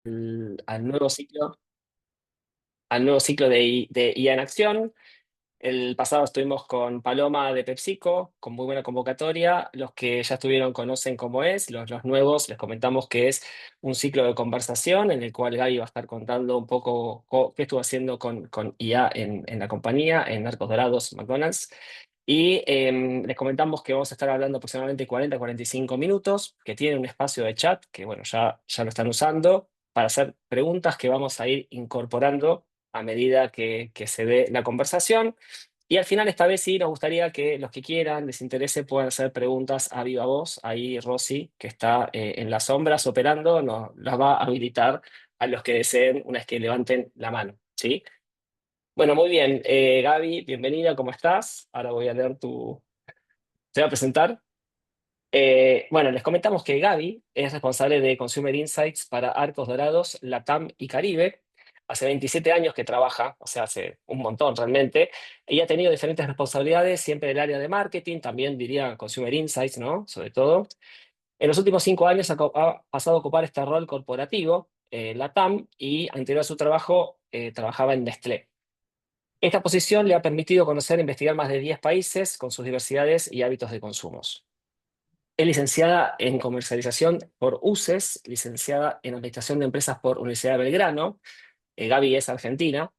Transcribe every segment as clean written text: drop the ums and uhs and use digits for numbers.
al nuevo ciclo de IA en acción. El pasado estuvimos con Paloma de PepsiCo, con muy buena convocatoria. Los que ya estuvieron conocen cómo es. Los nuevos les comentamos que es un ciclo de conversación en el cual Gaby va a estar contando un poco qué estuvo haciendo con IA en la compañía, en Arcos Dorados, McDonald's. Y les comentamos que vamos a estar hablando aproximadamente 40 a 45 minutos, que tiene un espacio de chat, que bueno, ya lo están usando, para hacer preguntas que vamos a ir incorporando a medida que se dé la conversación. Y al final, esta vez sí, nos gustaría que los que quieran, les interese, puedan hacer preguntas a viva voz. Ahí Rosy, que está en las sombras operando, nos las va a habilitar a los que deseen una vez que levanten la mano. ¿Sí? Bueno, muy bien. Gaby, bienvenida, ¿cómo estás? Ahora voy a leer tu... Te voy a presentar. Bueno, les comentamos que Gaby es responsable de Consumer Insights para Arcos Dorados, Latam y Caribe. Hace 27 años que trabaja, o sea, hace un montón realmente. Ella ha tenido diferentes responsabilidades, siempre del área de marketing, también diría Consumer Insights, ¿no? Sobre todo. En los últimos 5 años ha pasado a ocupar este rol corporativo, Latam, y anterior a su trabajo, trabajaba en Nestlé. Esta posición le ha permitido conocer e investigar más de 10 países con sus diversidades y hábitos de consumos. Es licenciada en comercialización por UCES, licenciada en administración de empresas por Universidad de Belgrano. Gaby es argentina.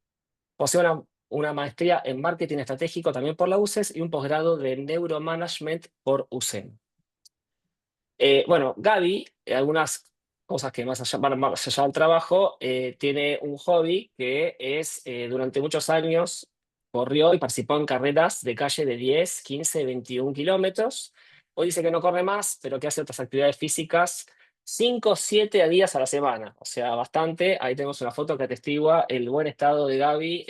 Posee una maestría en marketing estratégico también por la UCES y un posgrado de neuromanagement por UCEN. Bueno, Gaby, algunas cosas que más allá, van más allá del trabajo, tiene un hobby que es, durante muchos años, corrió y participó en carreras de calle de 10, 15, 21 kilómetros. Hoy dice que no corre más, pero que hace otras actividades físicas 5, 7 días a la semana. O sea, bastante. Ahí tenemos una foto que atestigua el buen estado de Gaby,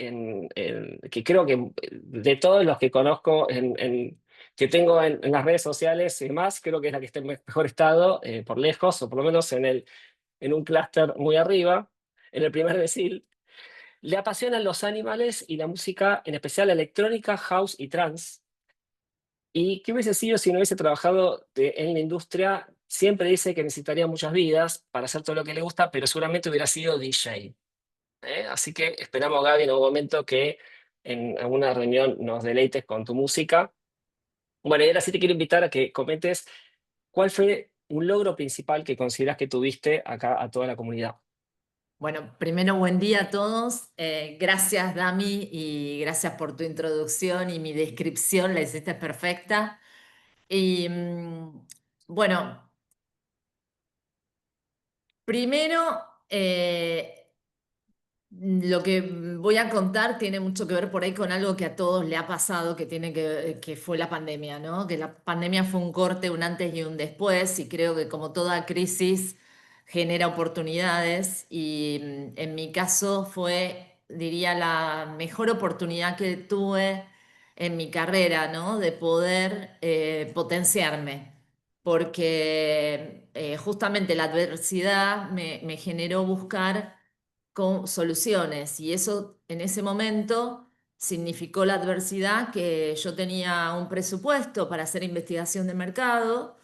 que creo que de todos los que conozco que tengo en las redes sociales y demás, creo que es la que está en mejor estado, por lejos, o por lo menos en un clúster muy arriba, en el primer decil. Le apasionan los animales y la música, en especial la electrónica, house y trance. ¿Y qué hubiese sido si no hubiese trabajado en la industria? Siempre dice que necesitaría muchas vidas para hacer todo lo que le gusta, pero seguramente hubiera sido DJ. Así que esperamos, Gaby, en algún momento que en alguna reunión nos deleites con tu música. Bueno, y ahora sí te quiero invitar a que comentes cuál fue un logro principal que consideras que tuviste acá a toda la comunidad. Bueno, primero buen día a todos. Gracias, Dami, y gracias por tu introducción y mi descripción, la hiciste perfecta. Y bueno, primero, lo que voy a contar tiene mucho que ver por ahí con algo que a todos le ha pasado, que fue la pandemia, ¿no? Que la pandemia fue un corte, un antes y un después, y creo que como toda crisis genera oportunidades, y en mi caso fue, diría, la mejor oportunidad que tuve en mi carrera, ¿no? De poder potenciarme, porque justamente la adversidad me generó buscar con soluciones, y eso en ese momento significó la adversidad que yo tenía un presupuesto para hacer investigación de mercado.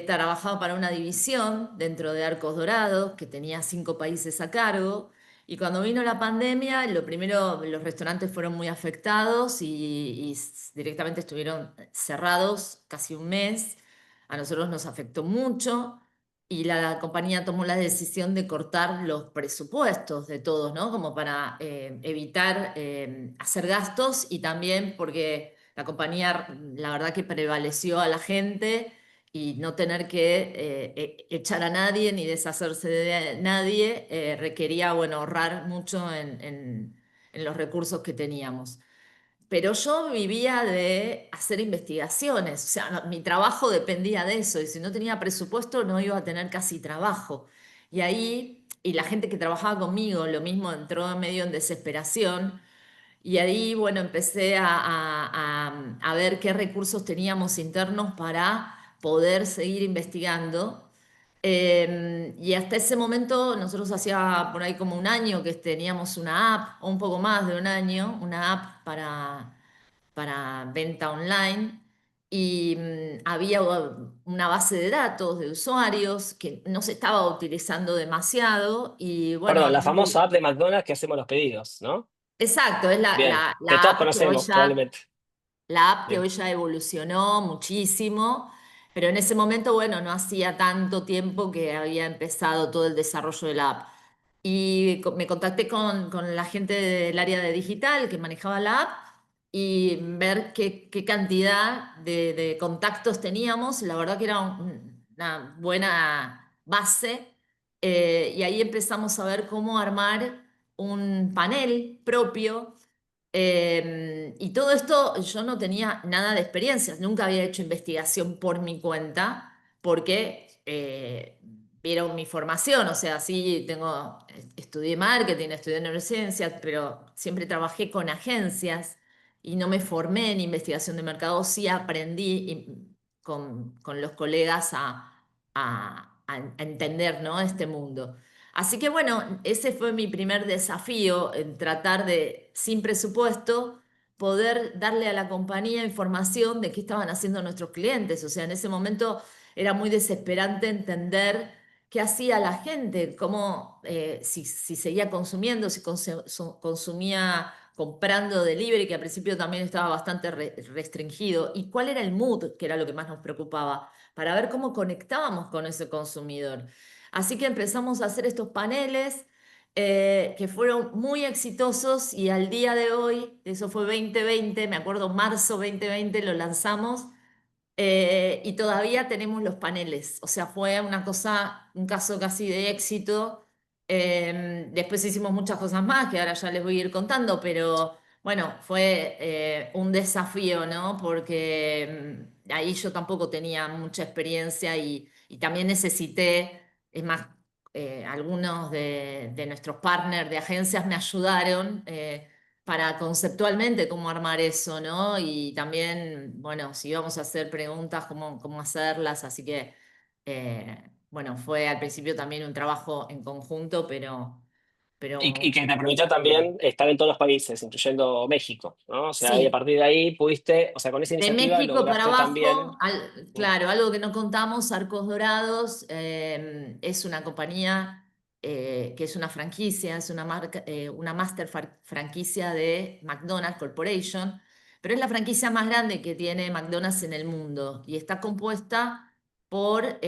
Trabajaba para una división dentro de Arcos Dorados que tenía 5 países a cargo, y cuando vino la pandemia, lo primero, los restaurantes fueron muy afectados y directamente estuvieron cerrados casi un mes. A nosotros nos afectó mucho y la compañía tomó la decisión de cortar los presupuestos de todos, ¿no? Como para evitar hacer gastos, y también porque la compañía, la verdad que prevaleció a la gente, y no tener que echar a nadie ni deshacerse de nadie, requería, bueno, ahorrar mucho en los recursos que teníamos. Pero yo vivía de hacer investigaciones, o sea, mi trabajo dependía de eso, y si no tenía presupuesto no iba a tener casi trabajo. Y ahí, y la gente que trabajaba conmigo, lo mismo, entró medio en desesperación, y ahí, bueno, empecé a ver qué recursos teníamos internos para poder seguir investigando. Y hasta ese momento, nosotros hacía por ahí como un año que teníamos una app, o un poco más de un año, una app para venta online. y había una base de datos de usuarios que no se estaba utilizando demasiado y bueno, Perdón, la famosa app de McDonald's que hacemos los pedidos, ¿no? exacto, es Bien, que la todos app que hoy conocemos ya probablemente. la app que Bien. hoy ya evolucionó muchísimo, pero en ese momento, bueno, no hacía tanto tiempo que había empezado todo el desarrollo de la app. Y me contacté con la gente del área de digital que manejaba la app y ver qué cantidad de contactos teníamos. La verdad que era una buena base. Y ahí empezamos a ver cómo armar un panel propio y todo esto yo no tenía nada de experiencia, nunca había hecho investigación por mi cuenta, porque vieron mi formación, o sea, sí tengo, estudié marketing, estudié neurociencias, pero siempre trabajé con agencias y no me formé en investigación de mercado, sí aprendí con los colegas a entender, ¿no? Este mundo. Así que bueno, ese fue mi primer desafío, en tratar de, sin presupuesto, poder darle a la compañía información de qué estaban haciendo nuestros clientes. O sea, en ese momento era muy desesperante entender qué hacía la gente, cómo, si seguía consumiendo, si consumía comprando delivery, que al principio también estaba bastante restringido, y cuál era el mood, que era lo que más nos preocupaba, para ver cómo conectábamos con ese consumidor. Así que empezamos a hacer estos paneles que fueron muy exitosos y al día de hoy, eso fue 2020, me acuerdo marzo 2020 lo lanzamos y todavía tenemos los paneles. O sea, fue una cosa, un caso casi de éxito. Después hicimos muchas cosas más que ahora ya les voy a ir contando, pero bueno, fue un desafío, ¿no? Porque ahí yo tampoco tenía mucha experiencia y también necesité, es más, algunos de nuestros partners de agencias me ayudaron. Para conceptualmente cómo armar eso, ¿no? Y también, bueno, si íbamos a hacer preguntas, cómo hacerlas. Así que, bueno, fue al principio también un trabajo en conjunto, Y pero que te permitió también estar en todos los países, incluyendo México, ¿no? O sea, y a sí. partir de ahí pudiste, o sea, con esa De iniciativa México para lograste abajo, también. claro, algo que no contamos, Arcos Dorados es una compañía que es una franquicia, es una marca, una master franquicia de McDonald's Corporation, pero es la franquicia más grande que tiene McDonald's en el mundo y está compuesta por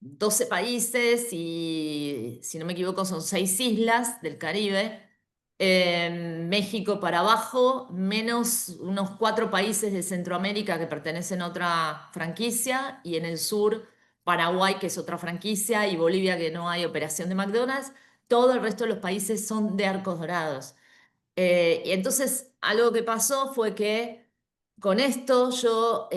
12 países y, si no me equivoco, son 6 islas del Caribe. México para abajo, menos unos 4 países de Centroamérica que pertenecen a otra franquicia, y en el sur Paraguay, que es otra franquicia, y Bolivia, que no hay operación de McDonald's. Todo el resto de los países son de Arcos Dorados. Y entonces algo que pasó fue que con esto yo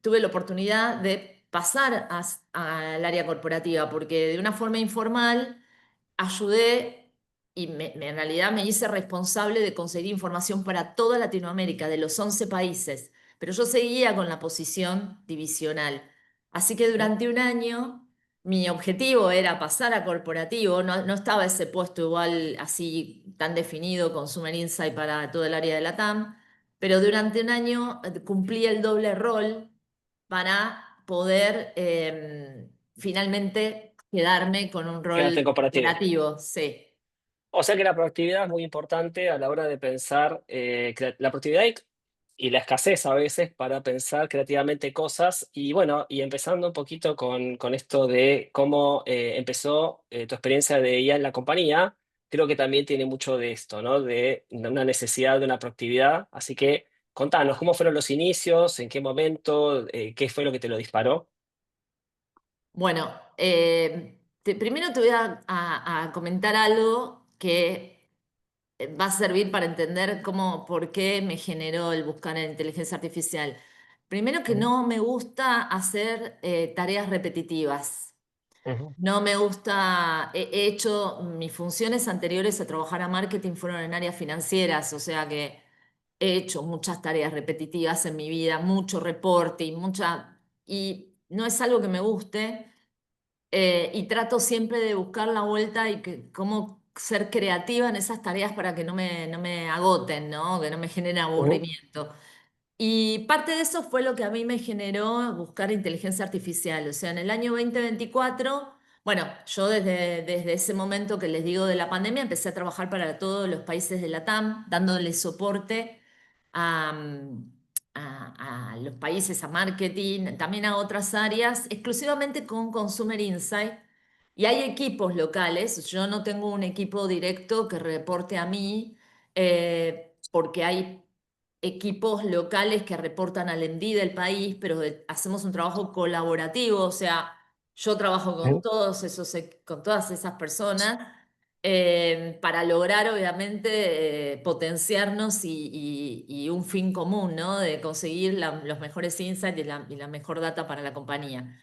tuve la oportunidad de pasar al área corporativa, porque de una forma informal ayudé y en realidad me hice responsable de conseguir información para toda Latinoamérica, de los 11 países, pero yo seguía con la posición divisional. Así que durante un año mi objetivo era pasar a corporativo, no estaba ese puesto igual así tan definido, Consumer Insight para todo el área de la TAM, pero durante un año cumplí el doble rol para poder finalmente quedarme con un Quedaste en rol cooperativo. operativo, sí. O sea que la proactividad es muy importante a la hora de pensar, la proactividad y la escasez a veces para pensar creativamente cosas. Y bueno, y empezando un poquito con esto de cómo empezó tu experiencia de IA en la compañía, creo que también tiene mucho de esto, ¿no? De una necesidad de una proactividad. Así que contanos, ¿cómo fueron los inicios? ¿En qué momento? ¿Qué fue lo que te lo disparó? Bueno, primero te voy a comentar algo que va a servir para entender por qué me generó el buscar en inteligencia artificial. Primero que Ujú, no me gusta hacer tareas repetitivas. ujú, No me gusta, he hecho mis funciones anteriores a trabajar a marketing fueron en áreas financieras, o sea que he hecho muchas tareas repetitivas en mi vida, mucho reporting, y no es algo que me guste, y trato siempre de buscar la vuelta y cómo ser creativa en esas tareas para que no me agoten, ¿no? Que no me generen ujú. aburrimiento. Y parte de eso fue lo que a mí me generó buscar inteligencia artificial. O sea, en el año 2024, bueno, yo desde ese momento que les digo de la pandemia, empecé a trabajar para todos los países de la TAM, dándole soporte a, a los países, a marketing, también a otras áreas, exclusivamente con Consumer Insight. Y hay equipos locales, yo no tengo un equipo directo que reporte a mí, porque hay equipos locales que reportan al ENVI del país, pero hacemos un trabajo colaborativo, o sea, yo trabajo con Ujú. todos esos, con todas esas personas para lograr, obviamente, potenciarnos y un fin común, ¿no? De conseguir los mejores insights y la mejor data para la compañía.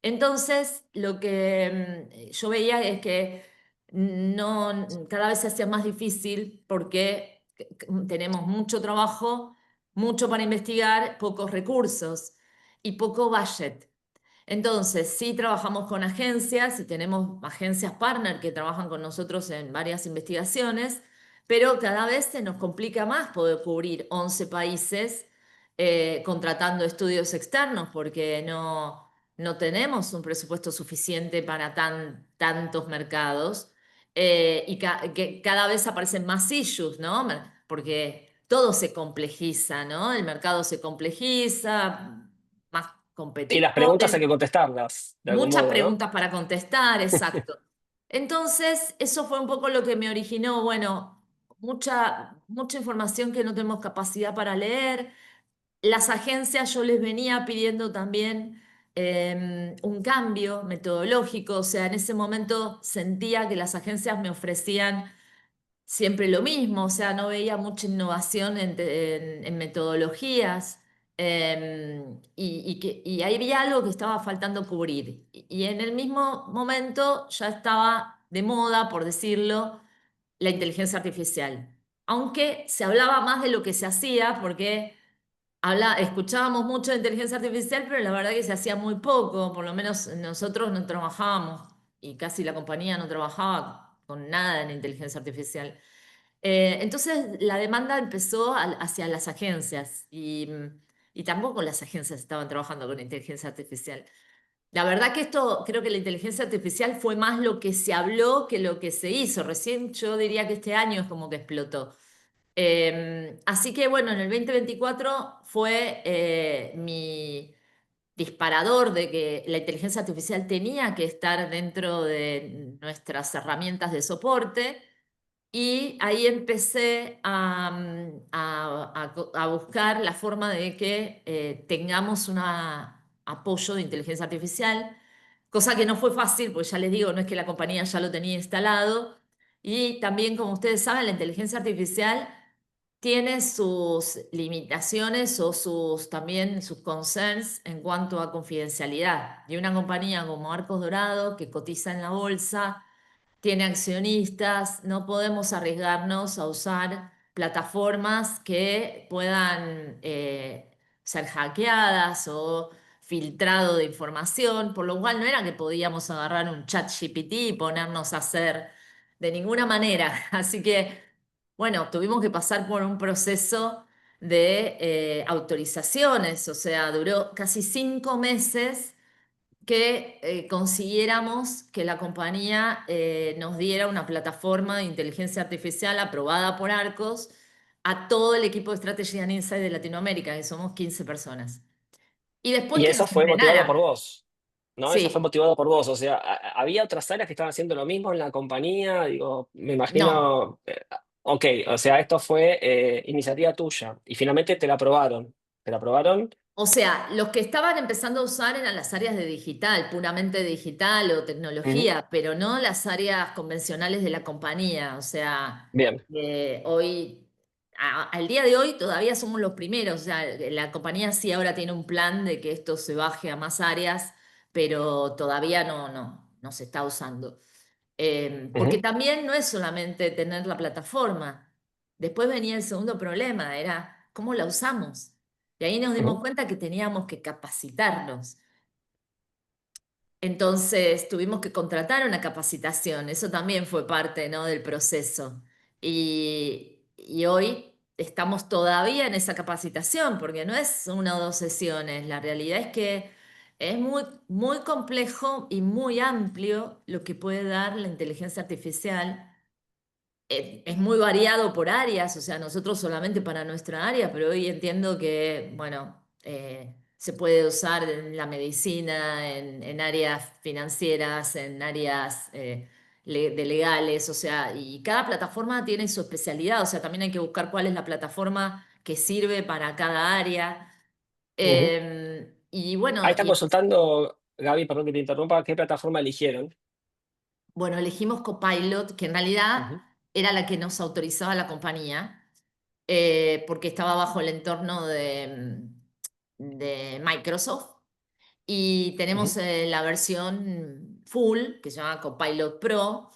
Entonces, lo que yo veía es que no, cada vez se hacía más difícil porque tenemos mucho trabajo, mucho para investigar, pocos recursos y poco budget. Entonces, sí trabajamos con agencias y tenemos agencias partner que trabajan con nosotros en varias investigaciones, pero cada vez se nos complica más poder cubrir 11 países contratando estudios externos porque no tenemos un presupuesto suficiente para tantos mercados y que cada vez aparecen más issues, ¿no? Porque todo se complejiza, ¿no? El mercado se complejiza, más Y las preguntas hay competidores, que contestarlas, de algún muchas modo, ¿no? preguntas para contestar, exacto. Entonces, eso fue un poco lo que me originó, bueno, mucha información que no tenemos capacidad para leer. Las agencias yo les venía pidiendo también un cambio metodológico, o sea, en ese momento sentía que las agencias me ofrecían siempre lo mismo, o sea, no veía mucha innovación en metodologías y ahí había algo que estaba faltando cubrir. Y en el mismo momento ya estaba de moda, por decirlo, la inteligencia artificial. Aunque se hablaba más de lo que se hacía, porque escuchábamos mucho de inteligencia artificial, pero la verdad que se hacía muy poco, por lo menos nosotros no trabajábamos y casi la compañía no trabajaba con nada en inteligencia artificial. Entonces la demanda empezó hacia las agencias y tampoco las agencias estaban trabajando con inteligencia artificial. La verdad que esto, creo que la inteligencia artificial fue más lo que se habló que lo que se hizo. Recién yo diría que este año es como que explotó. Así que bueno, en el 2024 fue mi disparador de que la inteligencia artificial tenía que estar dentro de nuestras herramientas de soporte. Y ahí empecé a buscar la forma de que tengamos un apoyo de inteligencia artificial, cosa que no fue fácil, porque ya les digo, no es que la compañía ya lo tenía instalado. Y también, como ustedes saben, la inteligencia artificial tiene sus limitaciones o también sus concerns en cuanto a confidencialidad. Y una compañía como Arcos Dorados, que cotiza en la bolsa, tiene accionistas, no podemos arriesgarnos a usar plataformas que puedan ser hackeadas o filtrado de información, por lo cual no era que podíamos agarrar un chat GPT y ponernos a hacer de ninguna manera. Así que, bueno, tuvimos que pasar por un proceso de autorizaciones, o sea, duró casi 5 meses que consiguiéramos que la compañía nos diera una plataforma de inteligencia artificial aprobada por Arcos a todo el equipo de Strategy and Insight de Latinoamérica, que somos 15 personas. Y después Y que eso nos fue motivado por entrenara. vos, ¿no? Eso fue Sí, motivado por vos. O sea, había otras áreas que estaban haciendo lo mismo en la compañía. Digo, me no. imagino. Ok, o sea, esto fue iniciativa tuya y finalmente te la aprobaron. ¿Te la aprobaron? O sea, los que estaban empezando a usar eran las áreas de digital, puramente digital o Ujú. tecnología, pero no las áreas convencionales de la compañía. O sea, Bien. hoy, al día de hoy todavía somos los primeros. O sea, la compañía sí ahora tiene un plan de que esto se baje a más áreas, pero todavía no se está usando. Porque Ujú, también no es solamente tener la plataforma. Después venía el segundo problema, era cómo la usamos. Y ahí nos dimos ujú, cuenta que teníamos que capacitarnos. Entonces tuvimos que contratar una capacitación. Eso también fue parte, ¿no?, del proceso. Y hoy estamos todavía en esa capacitación, porque no es una o dos sesiones. La realidad es que es muy, muy complejo y muy amplio lo que puede dar la inteligencia artificial. Es muy variado por áreas, o sea, nosotros solamente para nuestra área, pero hoy entiendo que, bueno, se puede usar en la medicina, en áreas financieras, en áreas de legales, o sea, y cada plataforma tiene su especialidad, o sea, también hay que buscar cuál es la plataforma que sirve para cada área. Ujú. Y Ahí bueno, están consultando, Gaby, perdón que te interrumpa, ¿qué plataforma eligieron? bueno, elegimos Copilot, que en realidad Ujú, era la que nos autorizaba la compañía, porque estaba bajo el entorno de Microsoft. Y tenemos ujú, la versión full, que se llama Copilot Pro.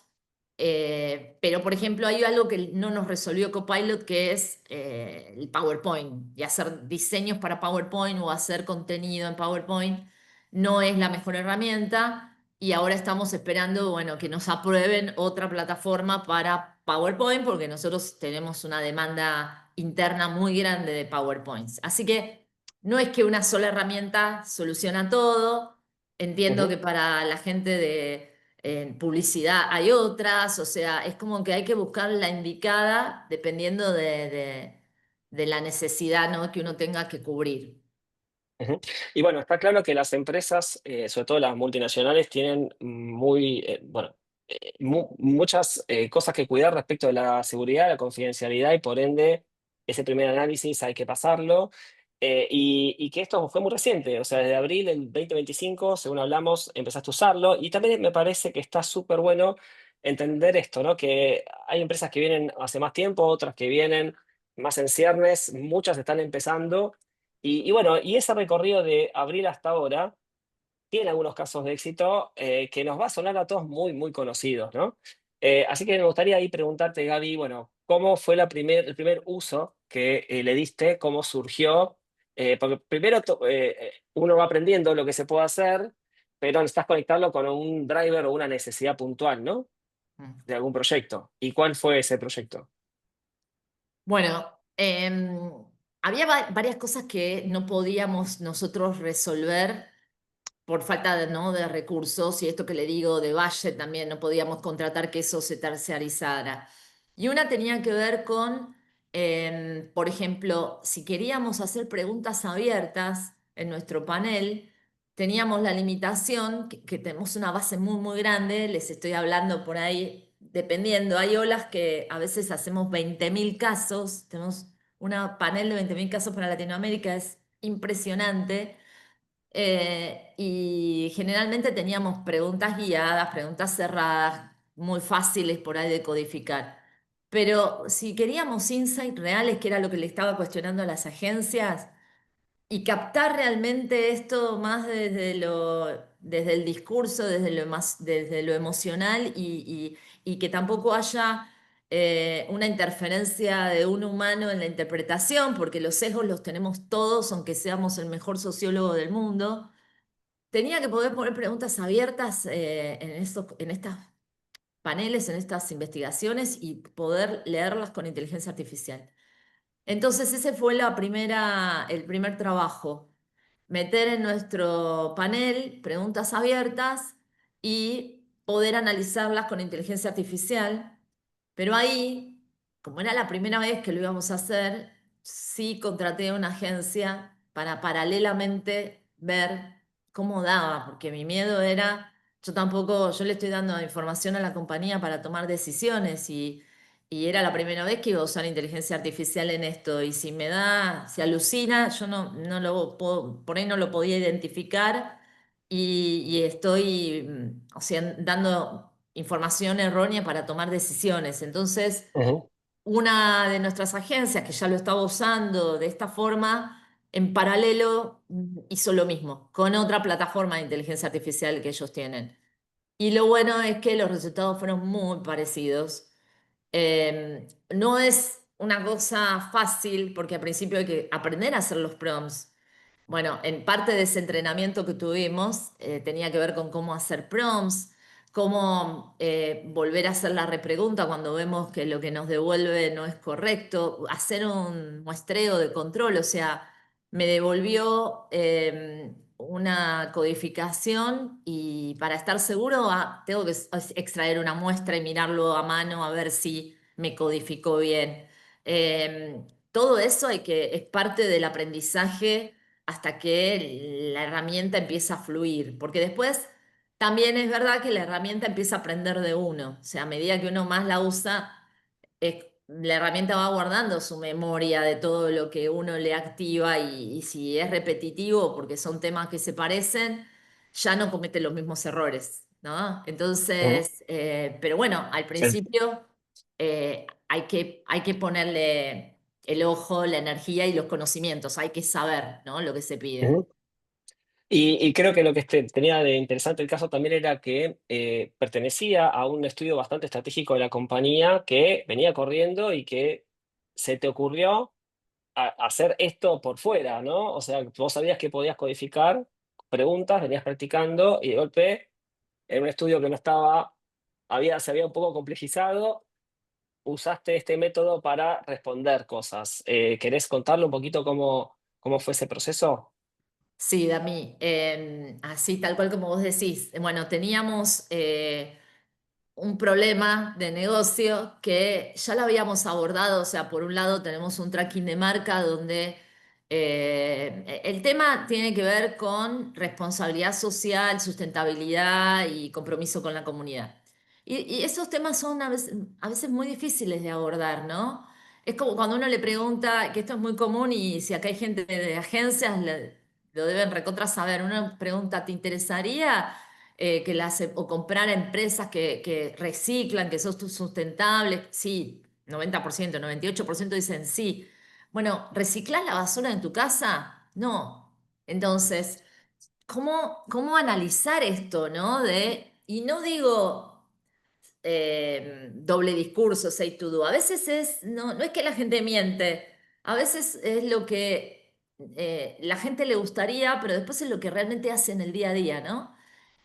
Pero, por ejemplo, hay algo que no nos resolvió Copilot, que es el PowerPoint. Y hacer diseños para PowerPoint o hacer contenido en PowerPoint no es la mejor herramienta. Y ahora estamos esperando, bueno, que nos aprueben otra plataforma para PowerPoint, porque nosotros tenemos una demanda interna muy grande de PowerPoints. Así que no es que una sola herramienta soluciona todo. Entiendo ujú. que para la gente de en publicidad hay otras, o sea, es como que hay que buscar la indicada dependiendo de la necesidad, ¿no?, que uno tenga que cubrir. Ujú. Y bueno, está claro que las empresas, sobre todo las multinacionales, tienen bueno, muchas cosas que cuidar respecto de la seguridad, la confidencialidad y por ende ese primer análisis hay que pasarlo. Y que esto fue muy reciente, o sea, desde abril del 2025, según hablamos, empezaste a usarlo y también me parece que está súper bueno entender esto, ¿no? Que hay empresas que vienen hace más tiempo, otras que vienen más en ciernes, muchas están empezando. Y bueno, y ese recorrido de abril hasta ahora tiene algunos casos de éxito que nos va a sonar a todos muy, muy conocidos, ¿no? Así que me gustaría ahí preguntarte, Gaby, bueno, ¿cómo fue el primer uso que le diste? ¿Cómo surgió? Porque primero uno va aprendiendo lo que se puede hacer, pero necesitas conectarlo con un driver o una necesidad puntual, ¿no? Mm. De algún proyecto. ¿Y cuál fue ese proyecto? Bueno, había varias cosas que no podíamos nosotros resolver por falta de, ¿no?, de recursos, y esto que le digo de budget también, no podíamos contratar que eso se terciarizara. Y una tenía que ver con, por ejemplo, si queríamos hacer preguntas abiertas en nuestro panel, teníamos la limitación, que tenemos una base muy, muy grande, les estoy hablando por ahí, dependiendo, hay olas que a veces hacemos 20.000 casos, tenemos una panel de 20.000 casos para Latinoamérica, es impresionante. Y generalmente teníamos preguntas guiadas, preguntas cerradas, muy fáciles por ahí de codificar. Pero si queríamos insights reales, que era lo que le estaba cuestionando a las agencias, y captar realmente esto más desde el discurso, desde lo emocional, y que tampoco haya una interferencia de un humano en la interpretación, porque los sesgos los tenemos todos, aunque seamos el mejor sociólogo del mundo. Tenía que poder poner preguntas abiertas en estos paneles, en estas investigaciones, y poder leerlas con inteligencia artificial. Entonces ese fue el primer trabajo: meter en nuestro panel preguntas abiertas y poder analizarlas con inteligencia artificial. Pero ahí, como era la primera vez que lo íbamos a hacer, sí contraté a una agencia para paralelamente ver cómo daba, porque mi miedo era, yo tampoco, yo le estoy dando información a la compañía para tomar decisiones, y era la primera vez que iba a usar inteligencia artificial en esto, y si me da, si alucina, yo no lo puedo, por ahí no lo podía identificar, y estoy, o sea, dando información errónea para tomar decisiones. Entonces, Ujú, una de nuestras agencias que ya lo estaba usando de esta forma, en paralelo hizo lo mismo con otra plataforma de inteligencia artificial que ellos tienen. Y lo bueno es que los resultados fueron muy parecidos. No es una cosa fácil, porque al principio hay que aprender a hacer los prompts. Bueno, en parte de ese entrenamiento que tuvimos tenía que ver con cómo hacer prompts, cómo volver a hacer la repregunta cuando vemos que lo que nos devuelve no es correcto, hacer un muestreo de control, o sea, me devolvió una codificación y para estar seguro tengo que extraer una muestra y mirarlo a mano a ver si me codificó bien. Todo eso es parte del aprendizaje hasta que la herramienta empieza a fluir, porque después también es verdad que la herramienta empieza a aprender de uno, o sea, a medida que uno más la usa, la herramienta va guardando su memoria de todo lo que uno le activa y si es repetitivo, porque son temas que se parecen, ya no comete los mismos errores, ¿no? Ujú. Entonces, pero bueno, al El- principio hay que ponerle el ojo, la energía y los conocimientos, hay que saber, ¿no? Lo que se pide. Ujú. Y creo que lo que tenía de interesante el caso también era que pertenecía a un estudio bastante estratégico de la compañía que venía corriendo y que se te ocurrió hacer esto por fuera, ¿no? O sea, vos sabías que podías codificar preguntas, venías practicando y de golpe, en un estudio que no estaba, se había un poco complejizado, usaste este método para responder cosas. ¿Querés contarle un poquito cómo fue ese proceso? Sí, Dami, así tal cual como vos decís. Bueno, teníamos un problema de negocio que ya lo habíamos abordado, o sea, por un lado tenemos un tracking de marca donde el tema tiene que ver con responsabilidad social, sustentabilidad y compromiso con la comunidad. Y esos temas son a veces muy difíciles de abordar, ¿no? Es como cuando uno le pregunta, que esto es muy común y si acá hay gente de agencias, lo deben recontra saber. Uno pregunta, ¿te interesaría? O comprar a empresas que reciclan, que son sustentables. Sí, 90%, 98% dicen sí. Bueno, ¿reciclás la basura en tu casa? No. Entonces, ¿cómo analizar esto, no? Y no digo doble discurso, say to do. A veces no es que la gente miente, a veces es lo que la gente le gustaría, pero después es lo que realmente hace en el día a día, ¿no?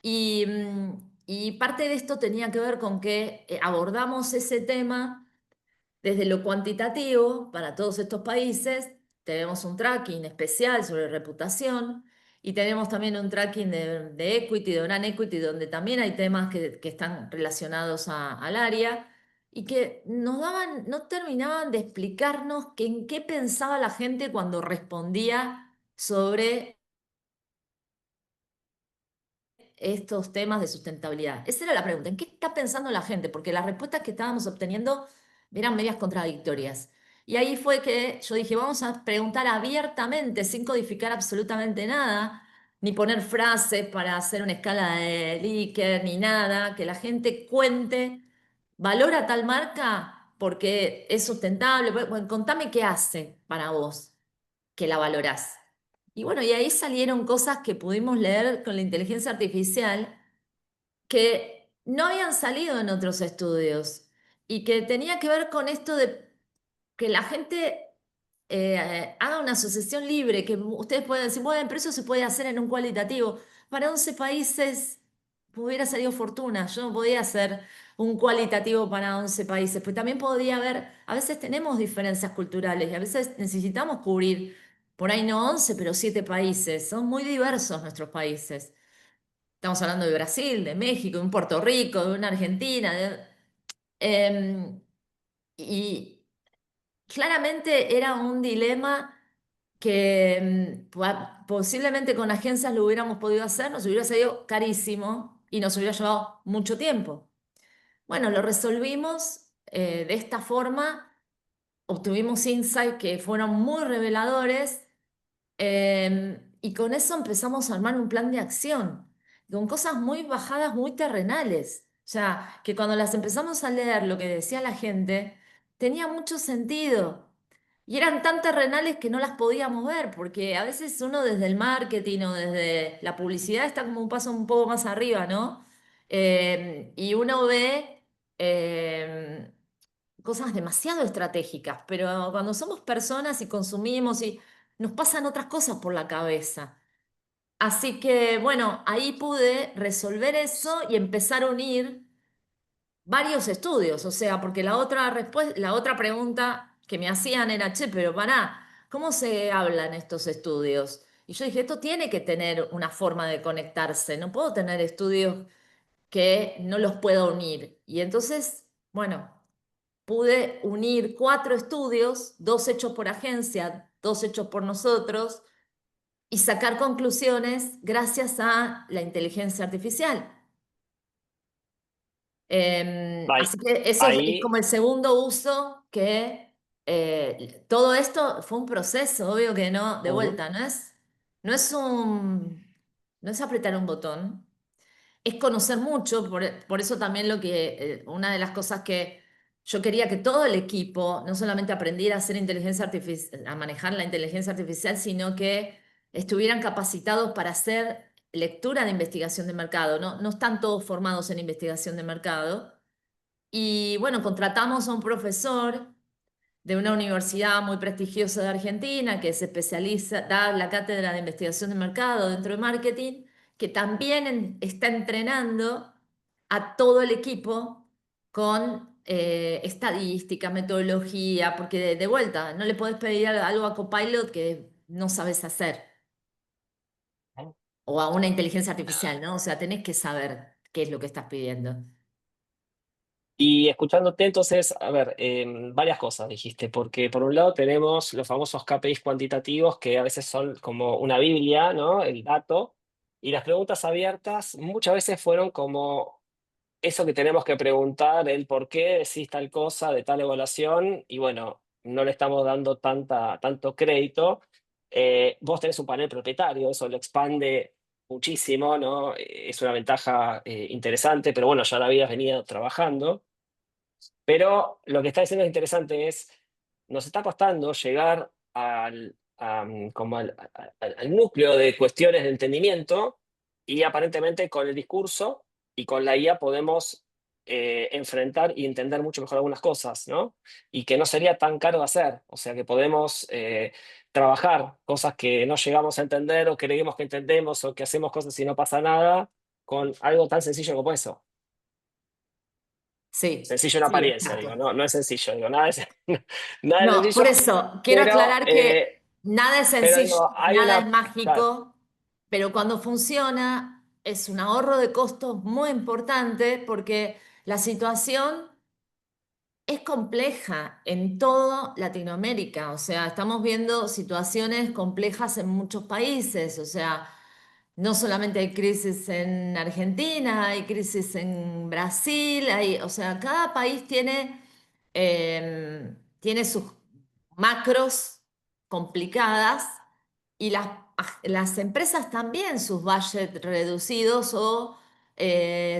Y parte de esto tenía que ver con que abordamos ese tema desde lo cuantitativo, para todos estos países, tenemos un tracking especial sobre reputación y tenemos también un tracking de equity, de brand equity, donde también hay temas que están relacionados al área y que no terminaban de explicarnos que en qué pensaba la gente cuando respondía sobre estos temas de sustentabilidad. Esa era la pregunta, ¿en qué está pensando la gente? Porque las respuestas que estábamos obteniendo eran medias contradictorias. Y ahí fue que yo dije, vamos a preguntar abiertamente, sin codificar absolutamente nada, ni poner frases para hacer una escala de Likert, ni nada, que la gente cuente, valora tal marca porque es sustentable. Bueno, contame qué hace para vos que la valorás. Y bueno, y ahí salieron cosas que pudimos leer con la inteligencia artificial que no habían salido en otros estudios y que tenía que ver con esto de que la gente haga una asociación libre, que ustedes pueden decir, bueno, pero eso se puede hacer en un cualitativo. Para 11 países hubiera salido fortuna. Yo no podía hacer un cualitativo para 11 países, pues también podría haber, a veces tenemos diferencias culturales y a veces necesitamos cubrir, por ahí no 11 pero 7 países. Son muy diversos nuestros países. Estamos hablando de Brasil, de México, de un Puerto Rico, de una Argentina. Em, y claramente era un dilema que posiblemente con agencias lo hubiéramos podido hacer, nos hubiera salido carísimo y nos hubiera llevado mucho tiempo. Bueno, lo resolvimos de esta forma, obtuvimos insights que fueron muy reveladores y con eso empezamos a armar un plan de acción, con cosas muy bajadas, muy terrenales. O sea, que cuando las empezamos a leer, lo que decía la gente, tenía mucho sentido. Y eran tan terrenales que no las podíamos ver, porque a veces uno desde el marketing o desde la publicidad está como un paso un poco más arriba, ¿no? Y uno ve cosas demasiado estratégicas, pero cuando somos personas y consumimos y nos pasan otras cosas por la cabeza. Así que bueno, ahí pude resolver eso y empezar a unir varios estudios, o sea, porque la otra pregunta que me hacían era, che, pero pará, ¿cómo se hablan estos estudios? Y yo dije, esto tiene que tener una forma de conectarse, no puedo tener estudios que no los pueda unir. Y entonces, bueno, pude unir cuatro estudios, dos hechos por agencia, dos hechos por nosotros, y sacar conclusiones gracias a la inteligencia artificial. Ahí, Así que eso es ahí, como el segundo uso que todo esto fue un proceso, obvio que no, de ujú, vuelta, no es no es apretar un botón, es conocer mucho, por eso también una de las cosas que yo quería que todo el equipo no solamente aprendiera a hacer inteligencia artificial, a manejar la inteligencia artificial, sino que estuvieran capacitados para hacer lectura de investigación de mercado, ¿no? No están todos formados en investigación de mercado. Y bueno, contratamos a un profesor de una universidad muy prestigiosa de Argentina que se especializa, da la cátedra de investigación de mercado dentro de marketing, que también está entrenando a todo el equipo con estadística, metodología, porque de vuelta, no le podés pedir algo a Copilot que no sabes hacer, o a una inteligencia artificial, ¿no? O sea, tenés que saber qué es lo que estás pidiendo. y escuchándote, entonces, a ver, varias cosas dijiste, porque por un lado tenemos los famosos KPIs cuantitativos, que a veces son como una Biblia, ¿no? El dato, y las preguntas abiertas muchas veces fueron como eso que tenemos que preguntar, el por qué decís tal cosa de tal evaluación, y bueno, no le estamos dando tanto crédito. Vos tenés un panel propietario, eso lo expande muchísimo, ¿no? Es una ventaja interesante, pero bueno, ya la habías venido trabajando. Pero lo que está diciendo es interesante es, nos está costando llegar como al núcleo de cuestiones de entendimiento y aparentemente con el discurso y con la IA podemos enfrentar y entender mucho mejor algunas cosas, ¿no? Y que no sería tan caro de hacer, o sea que podemos trabajar cosas que no llegamos a entender o creemos que entendemos o que hacemos cosas y no pasa nada con algo tan sencillo como eso. Sí, Sencillo en sí, apariencia, digo, exacto. no, no es sencillo, digo, nada es, nada es No, por sencillo, eso quiero pero, aclarar que nada es sencillo, digo, hay nada es una, claro, mágico, pero cuando funciona es un ahorro de costos muy importante porque la situación es compleja en toda Latinoamérica. O sea, estamos viendo situaciones complejas en muchos países. O sea, no solamente hay crisis en Argentina, hay crisis en Brasil, o sea, cada país tiene sus macros complicadas y las empresas también sus budget reducidos o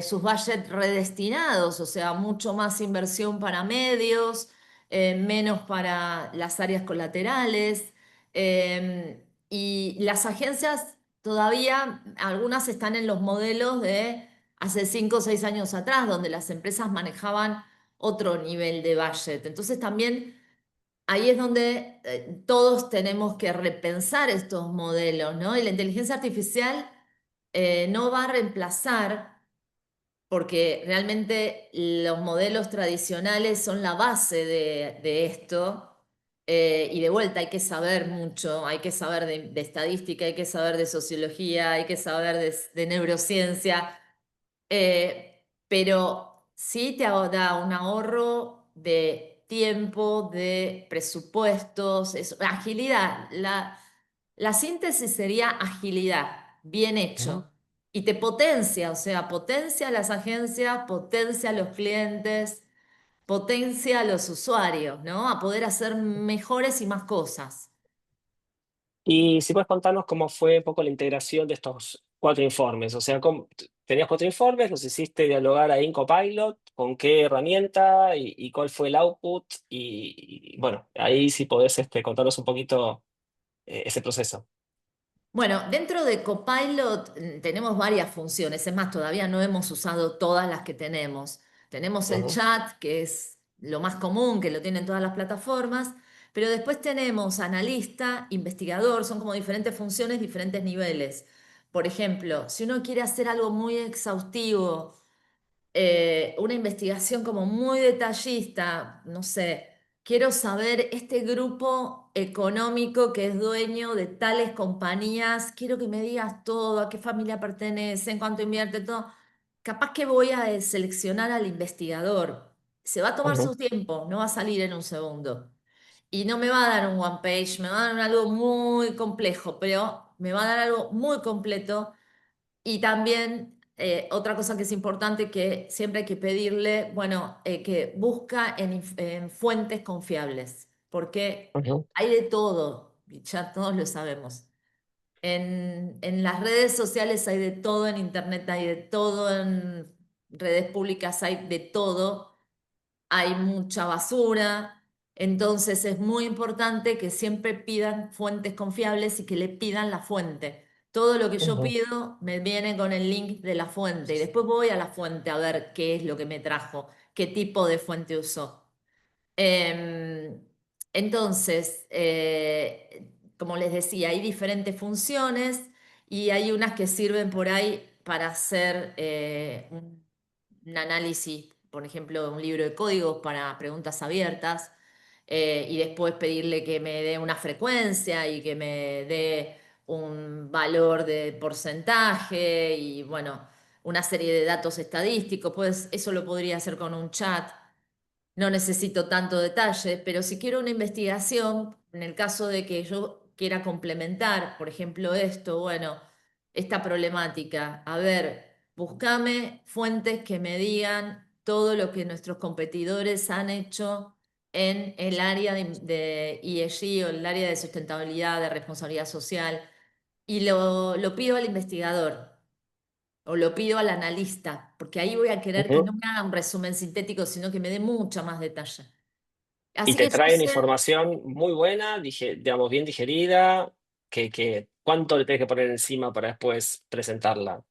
sus budget redestinados, o sea, mucho más inversión para medios, menos para las áreas colaterales. Y las agencias todavía, algunas están en los modelos de hace 5 o 6 años atrás, donde las empresas manejaban otro nivel de budget. Entonces también ahí es donde todos tenemos que repensar estos modelos, ¿no? Y la inteligencia artificial no va a reemplazar, porque realmente los modelos tradicionales son la base de esto. Y de vuelta hay que saber mucho, hay que saber de estadística, hay que saber de sociología, hay que saber de neurociencia. Pero sí da un ahorro de tiempo, de presupuestos, agilidad. La síntesis sería agilidad, bien ujú. hecho. Y te potencia, o sea, potencia a las agencias, potencia a los clientes, potencia a los usuarios, ¿no? A poder hacer mejores y más cosas. Y si puedes contarnos cómo fue un poco la integración de estos cuatro informes, o sea, tenías cuatro informes, los hiciste dialogar ahí en Copilot, con qué herramienta y cuál fue el output, bueno, ahí sí podés contarnos un poquito ese proceso. Bueno, dentro de Copilot tenemos varias funciones, es más, todavía no hemos usado todas las que tenemos. Tenemos el Ujú. chat, que es lo más común, que lo tienen todas las plataformas, pero después tenemos analista, investigador, son como diferentes funciones, diferentes niveles. por ejemplo, si uno quiere hacer algo muy exhaustivo, una investigación como muy detallista, no sé, quiero saber este grupo económico que es dueño de tales compañías, quiero que me digas todo, a qué familia pertenece, en cuánto invierte, todo. Capaz que voy a seleccionar al investigador. Se va a tomar Ujú, su tiempo, no va a salir en un segundo. Y no me va a dar un one page, me va a dar algo muy complejo, pero me va a dar algo muy completo y también otra cosa que es importante que siempre hay que pedirle, bueno, que busca en fuentes confiables, porque ujú, hay de todo, y ya todos lo sabemos. En las redes sociales hay de todo, en internet hay de todo, en redes públicas hay de todo, hay mucha basura, entonces es muy importante que siempre pidan fuentes confiables y que le pidan la fuente. Todo lo que yo ujú, pido me viene con el link de la fuente y después voy a la fuente a ver qué es lo que me trajo, qué tipo de fuente usó. Em, entonces, como les decía, hay diferentes funciones y hay unas que sirven por ahí para hacer un análisis, por ejemplo, un libro de códigos para preguntas abiertas y después pedirle que me dé una frecuencia y que me dé un valor de porcentaje y bueno, una serie de datos estadísticos, pues eso lo podría hacer con un chat. No necesito tanto detalle, pero si quiero una investigación, en el caso de que yo quiera complementar, por ejemplo, esto, bueno, esta problemática, a ver, búscame fuentes que me digan todo lo que nuestros competidores han hecho en el área de ESG o el área de sustentabilidad, de responsabilidad social, y lo pido al investigador. O lo pido al analista, porque ahí voy a querer que no ujú. me haga un resumen sintético, sino que me dé mucha más detalle. Y Así te que yo traen sé, información muy buena, digamos, bien digerida, ¿cuánto le tenés que poner encima para después presentarla?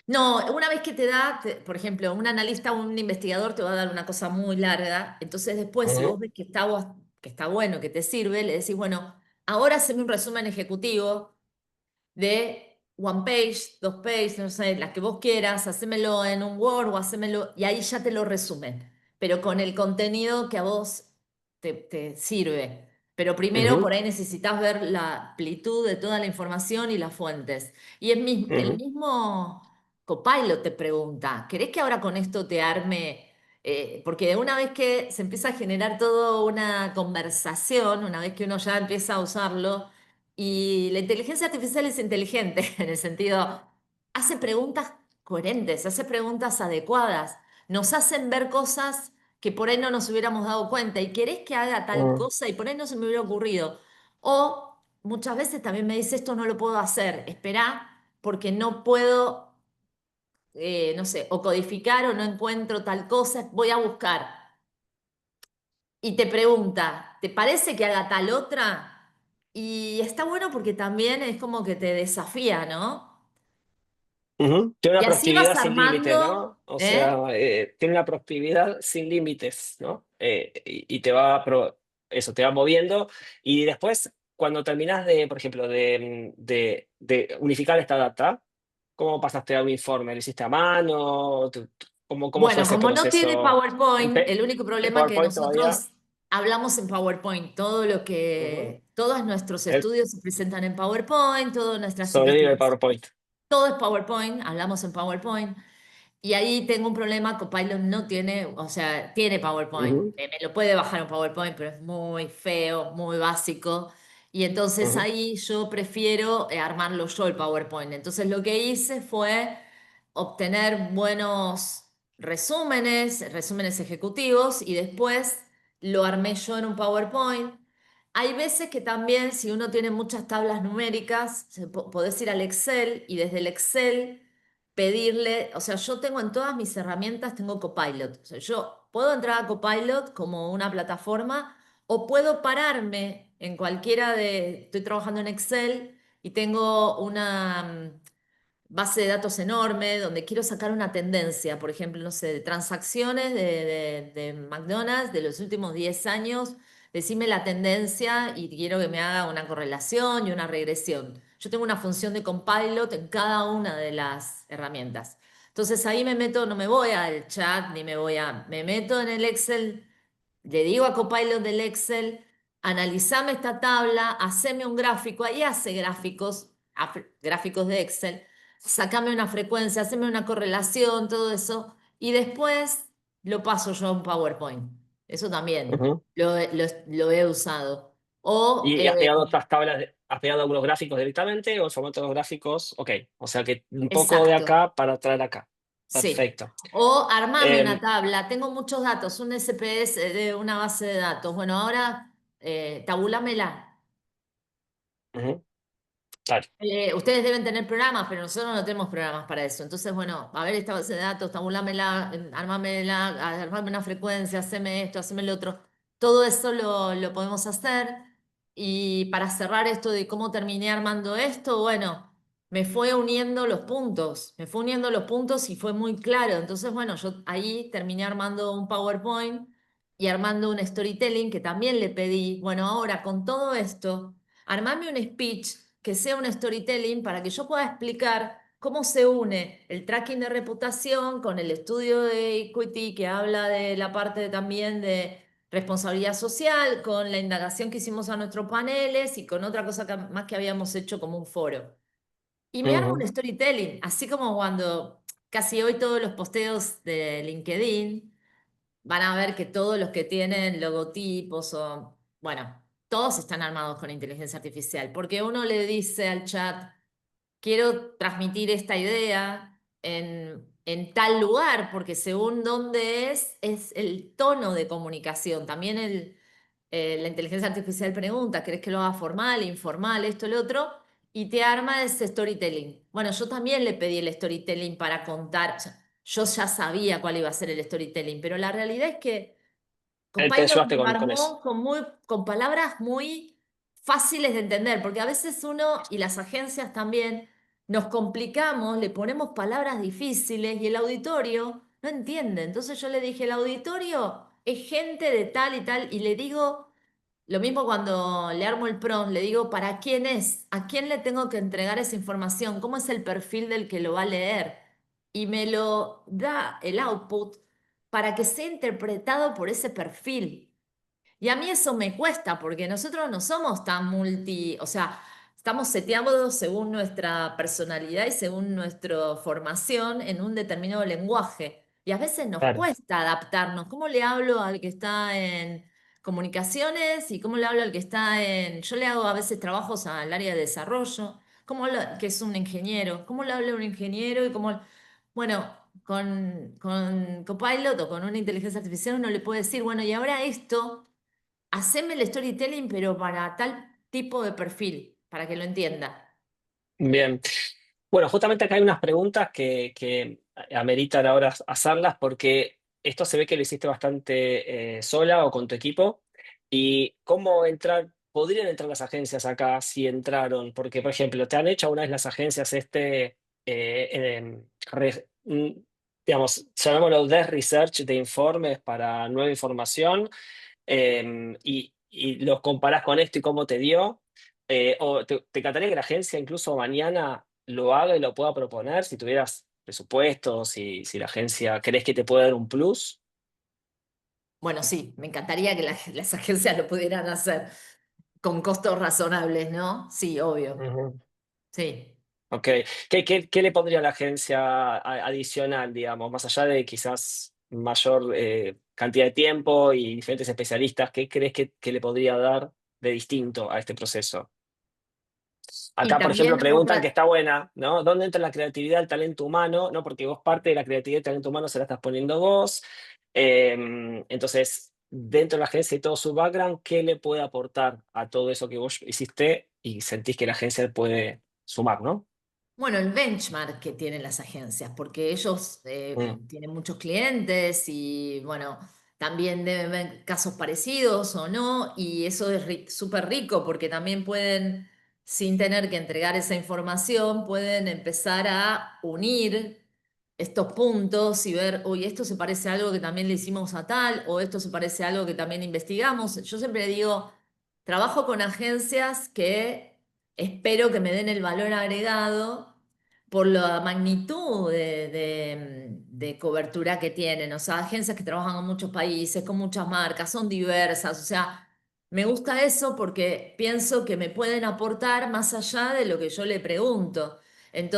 no, una vez que te da, por ejemplo, un analista o un investigador te va a dar una cosa muy larga, entonces después si vos Ujú, ves que está bueno, que te sirve, le decís, bueno, ahora haceme un resumen ejecutivo de one page, dos page, no sé, las que vos quieras, hacémelo en un Word o hacémelo, y ahí ya te lo resumen, pero con el contenido que a vos te sirve. Pero primero por ujú, ahí necesitas ver la amplitud de toda la información y las fuentes. Y el ujú, mismo Copilot te pregunta, ¿querés que ahora con esto te arme? Porque de una vez que se empieza a generar toda una conversación, una vez que uno ya empieza a usarlo, y la inteligencia artificial es inteligente en el sentido, hace preguntas coherentes, hace preguntas adecuadas, nos hacen ver cosas que por ahí no nos hubiéramos dado cuenta y querés que haga tal ujú, cosa y por ahí no se me hubiera ocurrido. O muchas veces también me dice esto no lo puedo hacer, esperá porque no puedo, no sé, o codificar o no encuentro tal cosa, voy a buscar. Y te pregunta, ¿te parece que haga tal otra? Y está bueno porque también es como que te desafía, ¿no? ujú. Tiene Y una así vas proactividad sin límites, armando, ¿no? O ¿eh? sea, tiene una proactividad sin límites, ¿no? Y eso, te va moviendo. Y después, cuando terminas de, por ejemplo, de unificar esta data, ¿cómo pasaste a un informe? ¿Lo hiciste a mano? ¿Cómo fue Bueno, ese como no tiene proceso? ¿En PowerPoint, el único ¿En problema es que PowerPoint todavía? nosotros hablamos en PowerPoint. Ujú. Todos nuestros El, estudios se presentan en PowerPoint, todas nuestras sobrevive el investigaciones, PowerPoint. todo es PowerPoint, hablamos en PowerPoint. Y ahí tengo un problema, Copilot no tiene, o sea, tiene PowerPoint, Ujú, me lo puede bajar un PowerPoint, pero es muy feo, muy básico. Y entonces ujú, ahí yo prefiero armarlo yo el PowerPoint. Entonces lo que hice fue obtener buenos resúmenes, resúmenes ejecutivos, y después lo armé yo en un PowerPoint. Hay veces que también, si uno tiene muchas tablas numéricas, podés ir al Excel y desde el Excel pedirle, o sea, yo tengo en todas mis herramientas, tengo Copilot. O sea, yo puedo entrar a Copilot como una plataforma o puedo pararme en cualquiera estoy trabajando en Excel y tengo una base de datos enorme donde quiero sacar una tendencia, por ejemplo, no sé, de transacciones de McDonald's de los últimos 10 años, decime la tendencia y quiero que me haga una correlación y una regresión. yo tengo una función de Copilot en cada una de las herramientas. Entonces ahí me meto, no me voy al chat, ni me meto en el Excel, le digo a Copilot del Excel, analizame esta tabla, haceme un gráfico, ahí hace gráficos, gráficos de Excel, sacame una frecuencia, haceme una correlación, todo eso, y después lo paso yo a un PowerPoint. Eso también Ujú. lo he usado. O, ¿Y has pegado otras tablas, has pegado algunos gráficos directamente o en formato de los gráficos? Ok, o sea que un poco de exacto, acá para traer acá. sí. Perfecto. O armame una Em, tabla, tengo muchos datos, un SPS de una base de datos. Bueno, ahora tabulámela. Ujú, claro. Ustedes deben tener programas, pero nosotros no tenemos programas para eso. Entonces, bueno, a ver esta base de datos, tabulámela, armame una frecuencia, haceme esto, haceme lo otro. Todo eso lo podemos hacer. Y para cerrar esto de cómo terminé armando esto, bueno, me fue uniendo los puntos y fue muy claro. Entonces, bueno, yo ahí terminé armando un PowerPoint y armando un storytelling que también le pedí, bueno, ahora con todo esto. Armame un speech que sea un storytelling para que yo pueda explicar cómo se une el tracking de reputación con el estudio de equity que habla de la parte también de responsabilidad social, con la indagación que hicimos a nuestros paneles y con otra cosa más que habíamos hecho como un foro. Y me armo un Ujú. storytelling, así como cuando casi hoy todos los posteos de LinkedIn van a ver que todos los que tienen logotipos o, bueno, todos están armados con inteligencia artificial, porque uno le dice al chat, quiero transmitir esta idea en tal lugar, porque según dónde es el tono de comunicación. También la inteligencia artificial pregunta, ¿querés que lo haga formal, informal, esto, lo otro? Y te arma ese storytelling. Bueno, yo también le pedí el storytelling para contar, o sea, yo ya sabía cuál iba a ser el storytelling, pero la realidad es que Te Copilot ayudaste me lo con eso. armó con palabras muy fáciles de entender, porque a veces uno y las agencias también nos complicamos, le ponemos palabras difíciles y el auditorio no entiende. Entonces yo le dije, el auditorio es gente de tal y tal, y le digo lo mismo cuando le armo el prompt, le digo, ¿para quién es? ¿A quién le tengo que entregar esa información? ¿Cómo es el perfil del que lo va a leer? Y me lo da el output para que sea interpretado por ese perfil. Y a mí eso me cuesta porque nosotros no somos tan multi, o sea, estamos seteados según nuestra personalidad y según nuestra formación en un determinado lenguaje. Y a veces nos Claro. cuesta adaptarnos. ¿Cómo le hablo al que está en comunicaciones y cómo le hablo al que está en... Yo le hago a veces trabajos al área de desarrollo, que es un ingeniero. ¿Cómo le hablo a un ingeniero y cómo... Bueno, con Copilot o con una inteligencia artificial uno le puede decir, bueno, y ahora esto haceme el storytelling, pero para tal tipo de perfil, para que lo entienda. Bien. Bueno, justamente acá hay unas preguntas que ameritan ahora hacerlas porque esto se ve que lo hiciste bastante sola o con tu equipo. ¿Y cómo entrar? ¿Podrían entrar las agencias acá si entraron? Porque, por ejemplo, ¿te han hecho alguna vez las agencias digamos, llamémoslo desk research de informes para nueva información? Y los comparás con esto y cómo te dio. O te encantaría que la agencia incluso mañana lo haga y lo pueda proponer si tuvieras presupuestos, si la agencia crees que te puede dar un plus. Bueno, sí, me encantaría que las agencias lo pudieran hacer con costos razonables, ¿no? Sí, obvio. Ujú. Sí. Ok. ¿Qué le pondría a la agencia adicional, digamos, más allá de quizás mayor cantidad de tiempo y diferentes especialistas? ¿Qué crees que le podría dar de distinto a este proceso? Y Acá, por ejemplo, también preguntan que otra, está buena, ¿no? ¿Dónde entra la creatividad, el talento humano? ¿No? Porque vos parte de la creatividad y el talento humano se la estás poniendo vos. Entonces, dentro de la agencia y todo su background, ¿qué le puede aportar a todo eso que vos hiciste y sentís que la agencia puede sumar, ¿no? bueno, el benchmark que tienen las agencias, porque ellos Mm, tienen muchos clientes y, bueno, también deben ver casos parecidos o no, y eso es súper rico porque también pueden, sin tener que entregar esa información, pueden empezar a unir estos puntos y ver, oye, esto se parece a algo que también le hicimos a tal, o esto se parece a algo que también investigamos. Yo siempre digo, trabajo con agencias que espero que me den el valor agregado por la magnitud de cobertura que tienen. O sea, agencias que trabajan en muchos países, con muchas marcas, son diversas. O sea, me gusta eso porque pienso que me pueden aportar más allá de lo que yo le pregunto.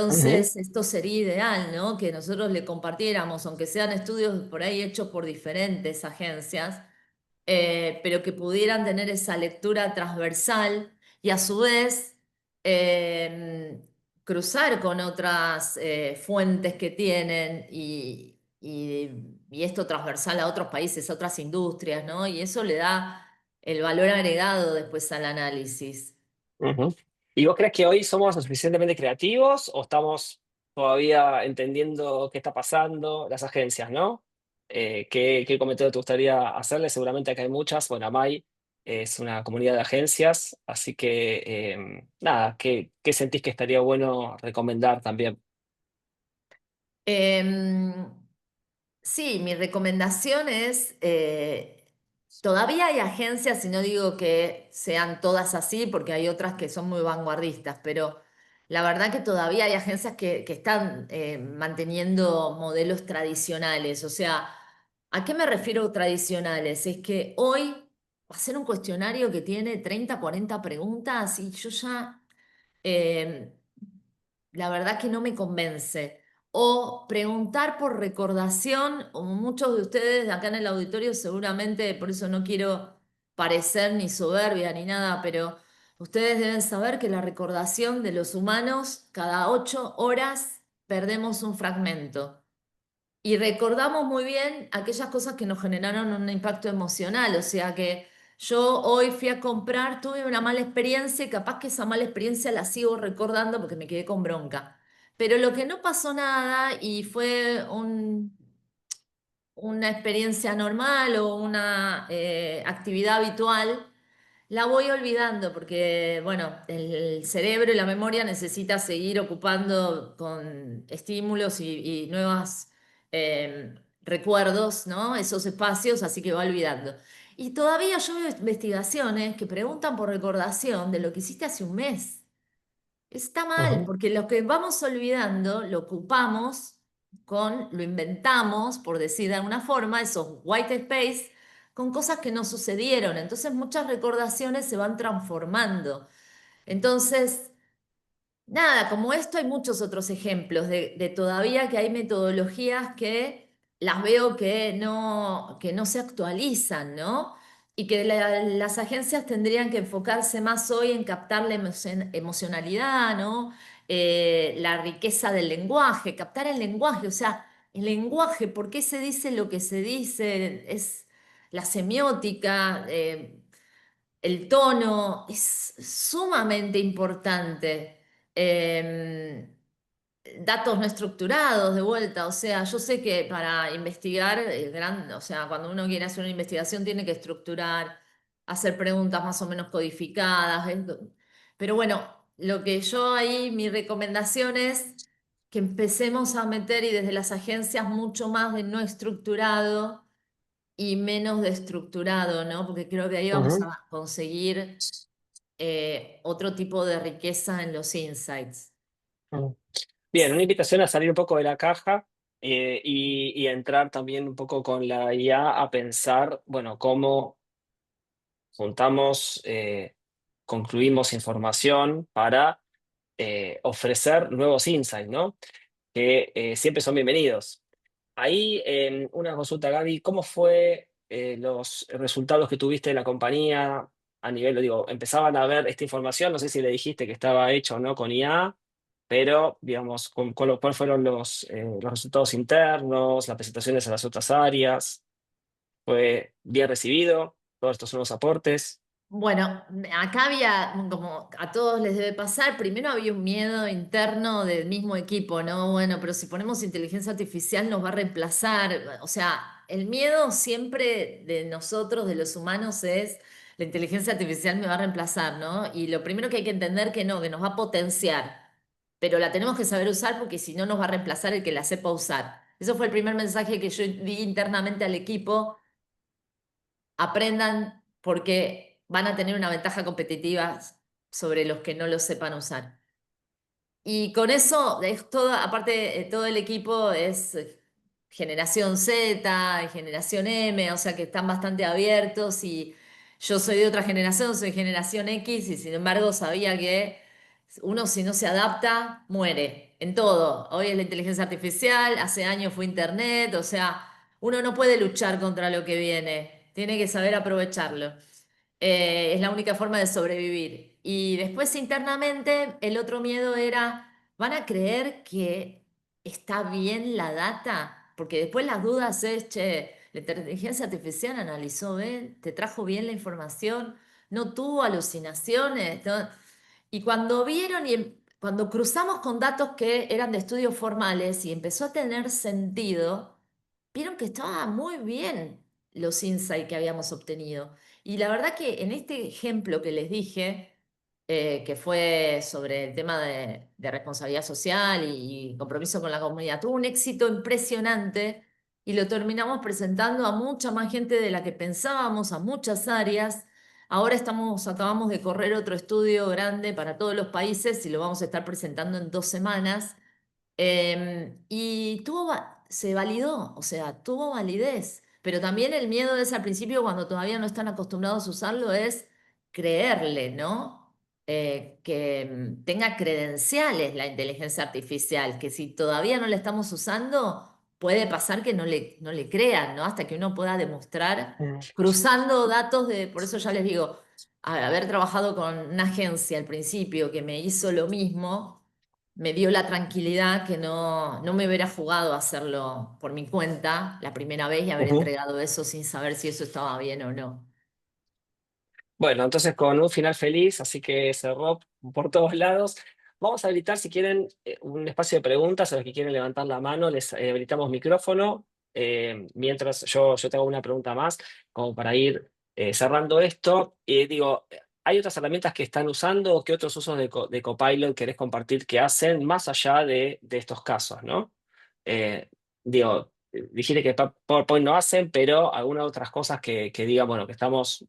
Ujú, Entonces, esto sería ideal, ¿no? Que nosotros le compartiéramos, aunque sean estudios por ahí hechos por diferentes agencias, pero que pudieran tener esa lectura transversal y a su vez eh, cruzar con otras fuentes que tienen y esto transversal a otros países, a otras industrias, ¿no? Y eso le da el valor agregado después al análisis. ujú. ¿Y vos crees que hoy somos lo suficientemente creativos o estamos todavía entendiendo qué está pasando? Las agencias, ¿no? ¿qué comentario te gustaría hacerle? Seguramente acá hay muchas. Bueno, AMAI es una comunidad de agencias, así que nada, ¿qué sentís que estaría bueno recomendar también? Em, Sí, mi recomendación es, todavía hay agencias, y no digo que sean todas así, porque hay otras que son muy vanguardistas, pero la verdad que todavía hay agencias que están manteniendo modelos tradicionales. O sea, ¿a qué me refiero tradicionales? Es que hoy hacer un cuestionario que tiene 30, 40 preguntas y yo ya... eh, la verdad que no me convence. O preguntar por recordación, como muchos de ustedes acá en el auditorio seguramente, por eso no quiero parecer ni soberbia ni nada, pero ustedes deben saber que la recordación de los humanos, cada 8 horas perdemos un fragmento. Y recordamos muy bien aquellas cosas que nos generaron un impacto emocional. O sea que yo hoy fui a comprar, tuve una mala experiencia y capaz que esa mala experiencia la sigo recordando porque me quedé con bronca. Pero lo que no pasó nada y fue una experiencia normal o una actividad habitual, la voy olvidando porque, bueno, el cerebro y la memoria necesita seguir ocupando con estímulos y nuevos recuerdos, ¿no? Esos espacios, así que va olvidando. Y todavía yo veo investigaciones que preguntan por recordación de lo que hiciste hace un mes. Está mal, Ujú, porque lo que vamos olvidando lo ocupamos lo inventamos, por decir de alguna forma, esos white space con cosas que no sucedieron. Entonces muchas recordaciones se van transformando. Entonces, nada, como esto hay muchos otros ejemplos de todavía que hay metodologías que las veo que no se actualizan, ¿no? Y que las agencias tendrían que enfocarse más hoy en captar la emocionalidad, ¿no? La riqueza del lenguaje, captar el lenguaje, o sea, el lenguaje, ¿por qué se dice lo que se dice? Es la semiótica, el tono, es sumamente importante. Eh, Datos no estructurados de vuelta, o sea, yo sé que para investigar, o sea, cuando uno quiere hacer una investigación tiene que estructurar, hacer preguntas más o menos codificadas, pero bueno, lo que yo ahí, mi recomendación es que empecemos a meter y desde las agencias mucho más de no estructurado y menos de estructurado, ¿no? Porque creo que ahí vamos ujú, a conseguir otro tipo de riqueza en los insights. ujú. Bien, una invitación a salir un poco de la caja y a entrar también un poco con la IA a pensar, bueno, cómo juntamos, concluimos información para ofrecer nuevos insights, ¿no? Que siempre son bienvenidos. Ahí, una consulta, Gaby, ¿cómo fue los resultados que tuviste de la compañía a nivel, lo digo, empezaban a ver esta información, no sé si le dijiste que estaba hecho o no con IA, pero digamos, ¿cuáles fueron los resultados internos, las presentaciones a las otras áreas? ¿Fue bien recibido? ¿Todos estos son los aportes? Bueno, acá había, como a todos les debe pasar, primero había un miedo interno del mismo equipo, ¿no? Bueno, pero si ponemos inteligencia artificial nos va a reemplazar. O sea, el miedo siempre de nosotros, de los humanos, es la inteligencia artificial me va a reemplazar, ¿no? Y lo primero que hay que entender que no, que nos va a potenciar, pero la tenemos que saber usar porque si no nos va a reemplazar el que la sepa usar. Eso fue el primer mensaje que yo di internamente al equipo. Aprendan porque van a tener una ventaja competitiva sobre los que no lo sepan usar. Y con eso, es todo, aparte, todo el equipo es generación Z, y generación M, o sea que están bastante abiertos y yo soy de otra generación, soy generación X y sin embargo sabía que uno si no se adapta, muere en todo. Hoy es la inteligencia artificial, hace años fue Internet, o sea, uno no puede luchar contra lo que viene, tiene que saber aprovecharlo. Es la única forma de sobrevivir. Y después internamente el otro miedo era, ¿van a creer que está bien la data? Porque después las dudas es, che, la inteligencia artificial analizó bien, te trajo bien la información, no tuvo alucinaciones, ¿no? Y cuando vieron y cuando cruzamos con datos que eran de estudios formales y empezó a tener sentido, vieron que estaba muy bien los insights que habíamos obtenido. Y la verdad que en este ejemplo que les dije, que fue sobre el tema de responsabilidad social y compromiso con la comunidad, tuvo un éxito impresionante y lo terminamos presentando a mucha más gente de la que pensábamos, a muchas áreas. Ahora acabamos de correr otro estudio grande para todos los países y lo vamos a estar presentando en 2 semanas. Y se validó, o sea, tuvo validez. Pero también el miedo es al principio, cuando todavía no están acostumbrados a usarlo, es creerle, ¿no? Que tenga credenciales la inteligencia artificial, que si todavía no la estamos usando, puede pasar que no le crean, ¿no? Hasta que uno pueda demostrar, Mm. cruzando datos por eso ya les digo, haber trabajado con una agencia al principio que me hizo lo mismo me dio la tranquilidad que no me hubiera jugado a hacerlo por mi cuenta la primera vez y haber Ujú. entregado eso sin saber si eso estaba bien o no. Bueno, entonces con un final feliz, así que cerró por todos lados. Vamos a habilitar, si quieren, un espacio de preguntas a los que quieren levantar la mano. Les habilitamos micrófono. Mientras yo te hago una pregunta más, como para ir cerrando esto. Digo, ¿hay otras herramientas que están usando o qué otros usos de Copilot querés compartir que hacen más allá de estos casos, ¿no? Digo, dijiste que PowerPoint no hacen, pero algunas otras cosas que digan, bueno, que estamos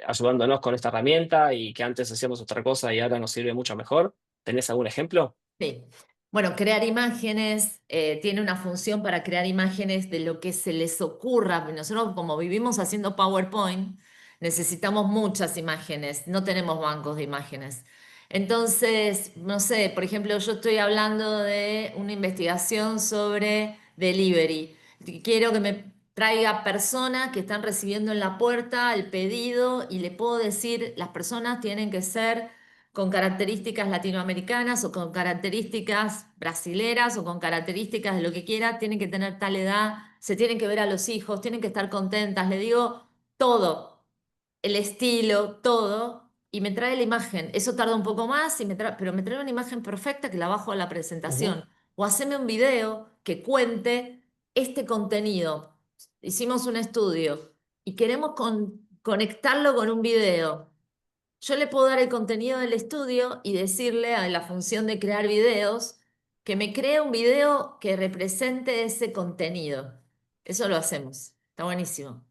ayudándonos con esta herramienta y que antes hacíamos otra cosa y ahora nos sirve mucho mejor. ¿Tenés algún ejemplo? Sí. Bueno, crear imágenes tiene una función para crear imágenes de lo que se les ocurra. Nosotros, como vivimos haciendo PowerPoint, necesitamos muchas imágenes, no tenemos bancos de imágenes. Entonces, no sé, por ejemplo, yo estoy hablando de una investigación sobre delivery. Quiero que me traiga personas que están recibiendo en la puerta el pedido y le puedo decir, las personas tienen que ser con características latinoamericanas o con características brasileras o con características de lo que quiera, tienen que tener tal edad, se tienen que ver a los hijos, tienen que estar contentas, le digo todo, el estilo, todo, y me trae la imagen. Eso tarda un poco más, pero me trae una imagen perfecta que la bajo a la Ujú, presentación. O haceme un video que cuente este contenido. Hicimos un estudio y queremos conectarlo con un video. Yo le puedo dar el contenido del estudio y decirle a la función de crear videos que me cree un video que represente ese contenido. Eso lo hacemos. Está buenísimo.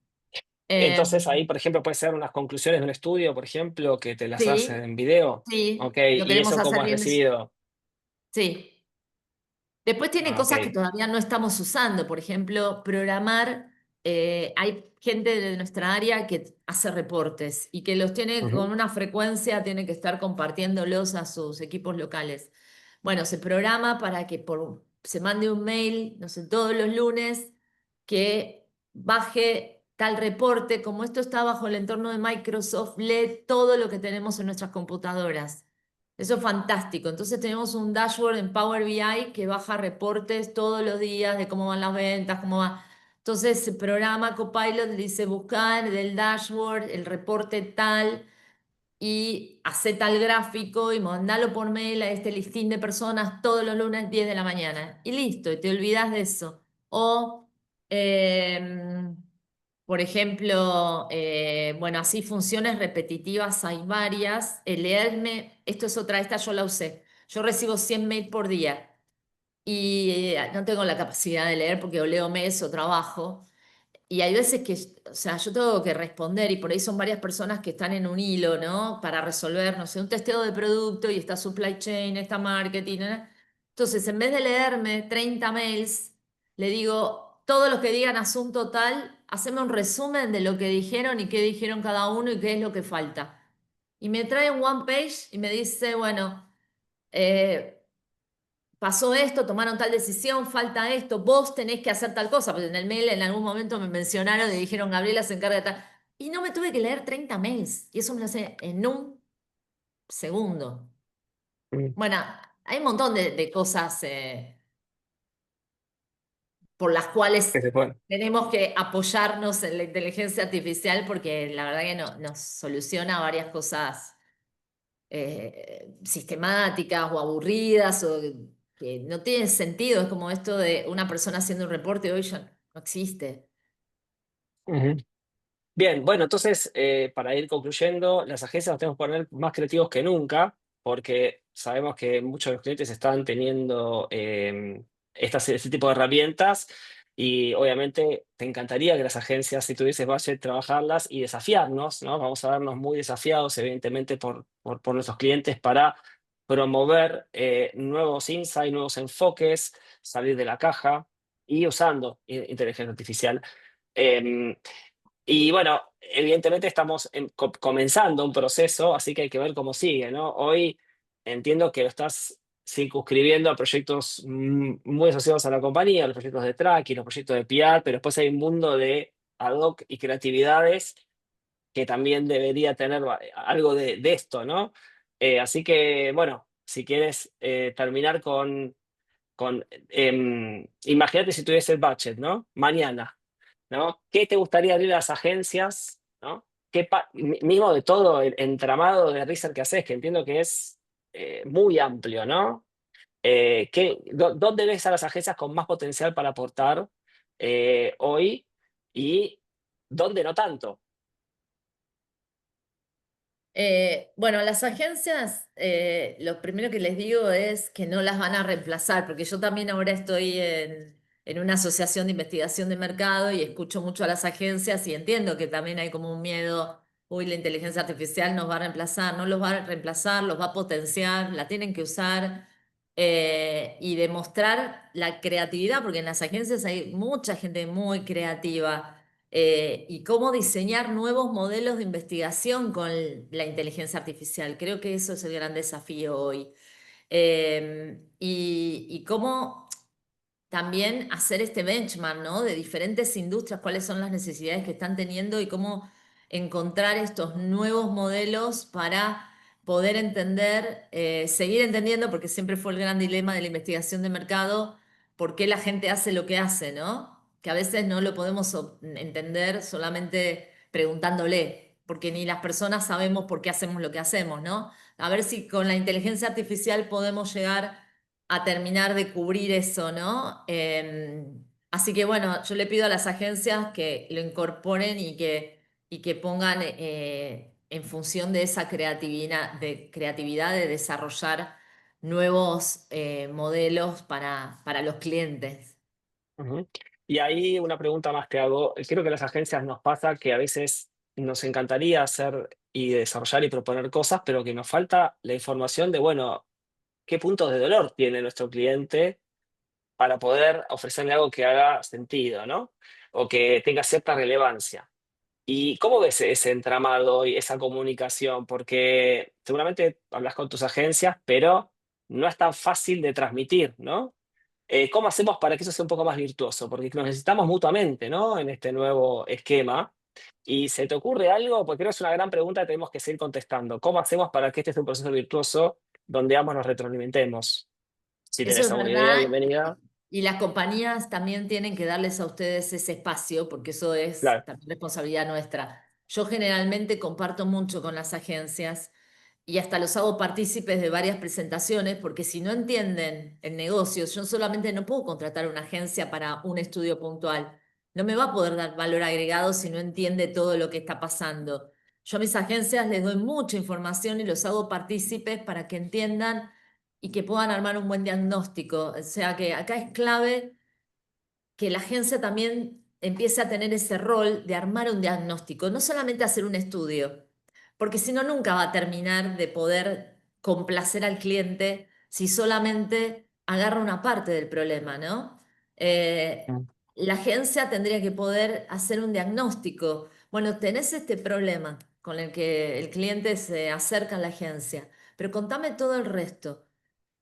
entonces ahí, Em, por ejemplo, puede ser unas conclusiones de un estudio, por ejemplo, que te las hacen sí, en video. Ok, sí, lo ¿y queremos eso hacer cómo has bien. recibido? Sí. Después tiene Ah, cosas que ok. todavía no estamos usando, por ejemplo, programar. Hay gente de nuestra área que hace reportes y que los tiene con Ujú, una frecuencia, tiene que estar compartiéndolos a sus equipos locales. Bueno, se programa para que se mande un mail, no sé, todos los lunes, que baje tal reporte. Como esto está bajo el entorno de Microsoft, lee todo lo que tenemos en nuestras computadoras. Eso es fantástico. Entonces tenemos un dashboard en Power BI que baja reportes todos los días de cómo van las ventas, cómo va. Entonces se programa Copilot, le dice buscar del dashboard el reporte tal y hace tal gráfico y mandalo por mail a este listín de personas todos los lunes 10 de la mañana. Y listo, y te olvidas de eso. O, em, por ejemplo, bueno, así funciones repetitivas hay varias. El leerme, esto es otra, esta yo la usé. Yo recibo 100 mails por día y no tengo la capacidad de leer porque o leo mes o trabajo. y hay veces que, o sea, yo tengo que responder y por ahí son varias personas que están en un hilo, ¿no? Para resolver, no sé, un testeo de producto y está supply chain, está marketing, ¿no? Entonces, en vez de leerme 30 mails, le digo, todos los que digan asunto tal, haceme un resumen de lo que dijeron y qué dijeron cada uno y qué es lo que falta. Y me trae un one page y me dice, bueno, eh, pasó esto, tomaron tal decisión, falta esto, vos tenés que hacer tal cosa, porque en el mail en algún momento me mencionaron y dijeron, Gabriela se encarga de tal. Y no me tuve que leer 30 mails, y eso me lo hace en un segundo. Mm, Bueno, hay un montón de cosas por las que cuales se puede. tenemos que apoyarnos en la inteligencia artificial, porque la verdad que nos soluciona varias cosas sistemáticas o aburridas o que no tienen sentido. Es como esto de una persona haciendo un reporte hoy ya no existe. Ujú. Bien, bueno, entonces, para ir concluyendo, las agencias nos tenemos que poner más creativos que nunca, porque sabemos que muchos de los clientes están teniendo este tipo de herramientas y obviamente te encantaría que las agencias, si tuvieses budget, trabajarlas y desafiarnos, ¿no? Vamos a vernos muy desafiados, evidentemente, por nuestros clientes para promover nuevos insights, nuevos enfoques, salir de la caja y usando inteligencia artificial. Em, y bueno, evidentemente estamos comenzando un proceso, así que hay que ver cómo sigue, ¿no? Hoy entiendo que lo estás circunscribiendo a proyectos muy asociados a la compañía, los proyectos de tracking, los proyectos de PR, pero después hay un mundo de ad hoc y creatividades que también debería tener algo de esto, ¿no? Así que, bueno, si quieres terminar imagínate si tuviese el budget, ¿no? Mañana. ¿No? ¿Qué te gustaría abrir a las agencias? ¿No? Mismo de todo el entramado de research que haces, que entiendo que es muy amplio, ¿no? ¿Dónde ves a las agencias con más potencial para aportar hoy y dónde no tanto? Bueno, las agencias, lo primero que les digo es que no las van a reemplazar, porque yo también ahora estoy en una asociación de investigación de mercado y escucho mucho a las agencias y entiendo que también hay como un miedo, uy, la inteligencia artificial nos va a reemplazar, no los va a reemplazar, los va a potenciar, la tienen que usar y demostrar la creatividad, porque en las agencias hay mucha gente muy creativa y cómo diseñar nuevos modelos de investigación con la inteligencia artificial. Creo que eso es el gran desafío hoy. Y cómo también hacer este benchmark, ¿no? De diferentes industrias, cuáles son las necesidades que están teniendo y cómo encontrar estos nuevos modelos para poder entender, seguir entendiendo, porque siempre fue el gran dilema de la investigación de mercado, por qué la gente hace lo que hace, ¿no? Que a veces no lo podemos entender solamente preguntándole, porque ni las personas sabemos por qué hacemos lo que hacemos, ¿no? A ver si con la inteligencia artificial podemos llegar a terminar de cubrir eso, ¿no? Así que bueno, yo le pido a las agencias que lo incorporen y que pongan en función de esa creatividad de desarrollar nuevos modelos para los clientes. Ujú. Y ahí una pregunta más que hago. Creo que a las agencias nos pasa que a veces nos encantaría hacer y desarrollar y proponer cosas, pero que nos falta la información de, bueno, qué puntos de dolor tiene nuestro cliente para poder ofrecerle algo que haga sentido, ¿no? O que tenga cierta relevancia. ¿Y cómo ves ese entramado y esa comunicación? Porque seguramente hablas con tus agencias, pero no es tan fácil de transmitir, ¿no? ¿Cómo hacemos para que eso sea un poco más virtuoso? Porque nos necesitamos mutuamente, ¿no? En este nuevo esquema. ¿Y se te ocurre algo? Porque creo que es una gran pregunta que tenemos que seguir contestando. ¿Cómo hacemos para que este sea un proceso virtuoso donde ambos nos retroalimentemos? Si Eso tenés es alguna idea, verdad. bienvenida. Y las compañías también tienen que darles a ustedes ese espacio, porque eso es Claro. también responsabilidad nuestra. Yo generalmente comparto mucho con las agencias y hasta los hago partícipes de varias presentaciones, porque si no entienden el negocio, yo solamente no puedo contratar una agencia para un estudio puntual. No me va a poder dar valor agregado si no entiende todo lo que está pasando. Yo a mis agencias les doy mucha información y los hago partícipes para que entiendan y que puedan armar un buen diagnóstico. O sea que acá es clave que la agencia también empiece a tener ese rol de armar un diagnóstico, no solamente hacer un estudio, porque si no, nunca va a terminar de poder complacer al cliente si solamente agarra una parte del problema, ¿no? Eh, Mm. la agencia tendría que poder hacer un diagnóstico. Bueno, tenés este problema con el que el cliente se acerca a la agencia, pero contame todo el resto.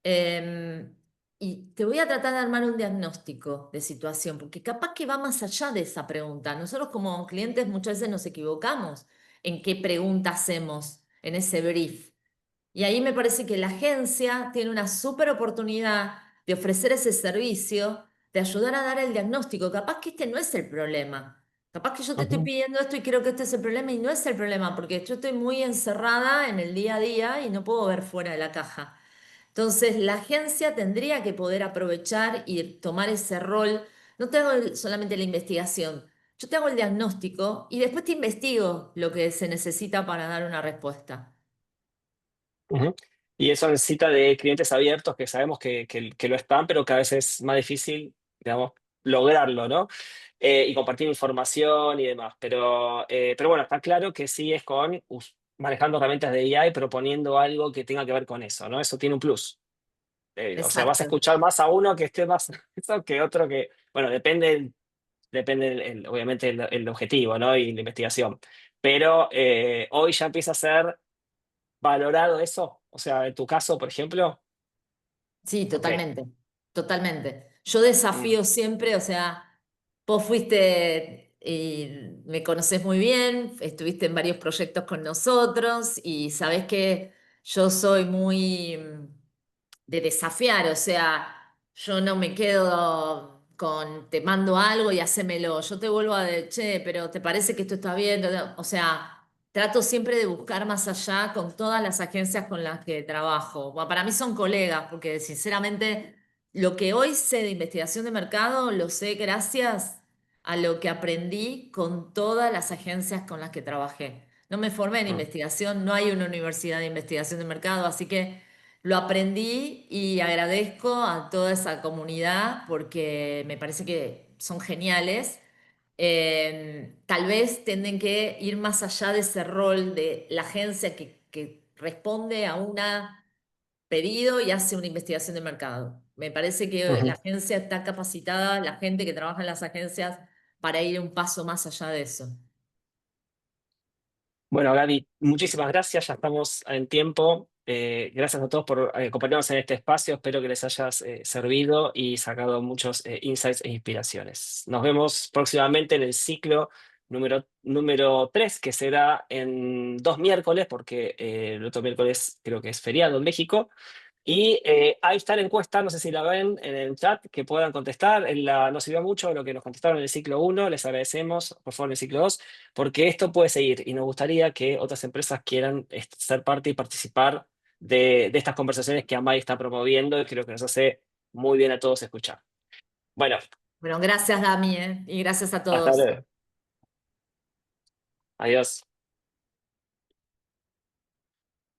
Em, y te voy a tratar de armar un diagnóstico de situación, porque capaz que va más allá de esa pregunta. Nosotros como clientes muchas veces nos equivocamos en qué pregunta hacemos en ese brief. Y ahí me parece que la agencia tiene una súper oportunidad de ofrecer ese servicio, de ayudar a dar el diagnóstico. Capaz que este no es el problema. Capaz que yo te estoy Ujú. pidiendo esto y creo que este es el problema y no es el problema, porque yo estoy muy encerrada en el día a día y no puedo ver fuera de la caja. Entonces, la agencia tendría que poder aprovechar y tomar ese rol. No te hago solamente la investigación, yo te hago el diagnóstico y después te investigo lo que se necesita para dar una respuesta. Ujú. Y eso necesita de clientes abiertos que sabemos que lo están, pero que a veces es más difícil, digamos, lograrlo, ¿no? Y compartir información y demás. Pero bueno, está claro que sí es con manejando herramientas de AI, proponiendo algo que tenga que ver con eso, ¿no? Eso tiene un plus. O sea, vas a Exacto. escuchar más a uno que esté más eso que otro que, bueno, depende obviamente el objetivo, ¿no? Y la investigación. Pero hoy ya empieza a ser valorado eso? O sea, en tu caso, por ejemplo, Sí, ok. totalmente, totalmente. Yo Mm, desafío siempre, o sea, vos fuiste y me conocés muy bien, estuviste en varios proyectos con nosotros y sabés que yo soy muy de desafiar, o sea, yo no me quedo con te mando algo y hacémelo, yo te vuelvo a decir, che, pero ¿te parece que esto está bien? O sea, trato siempre de buscar más allá con todas las agencias con las que trabajo. Bueno, para mí son colegas, porque sinceramente lo que hoy sé de investigación de mercado lo sé gracias a lo que aprendí con todas las agencias con las que trabajé. No me formé en mm. investigación, no hay una universidad de investigación de mercado, así que lo aprendí y agradezco a toda esa comunidad porque me parece que son geniales. Tal vez tienen que ir más allá de ese rol de la agencia que responde a un pedido y hace una investigación de mercado. Me parece que la Ujú. agencia está capacitada, la gente que trabaja en las agencias, para ir un paso más allá de eso. Bueno, Gaby, muchísimas gracias. Ya estamos en tiempo. Gracias a todos por acompañarnos en este espacio. Espero que les hayas servido y sacado muchos insights e inspiraciones. Nos vemos próximamente en el ciclo número 3, que será en 2 miércoles, porque el otro miércoles creo que es feriado en México. Y ahí está la encuesta, no sé si la ven en el chat, que puedan contestar. Nos sirvió mucho lo que nos contestaron en el ciclo 1, les agradecemos, por favor, en el ciclo 2, porque esto puede seguir y nos gustaría que otras empresas quieran ser parte y participar de estas conversaciones que Amay está promoviendo y creo que nos hace muy bien a todos escuchar. Bueno, Bueno, gracias Dami, ¿eh? Y gracias a hasta todos. luego. Adiós.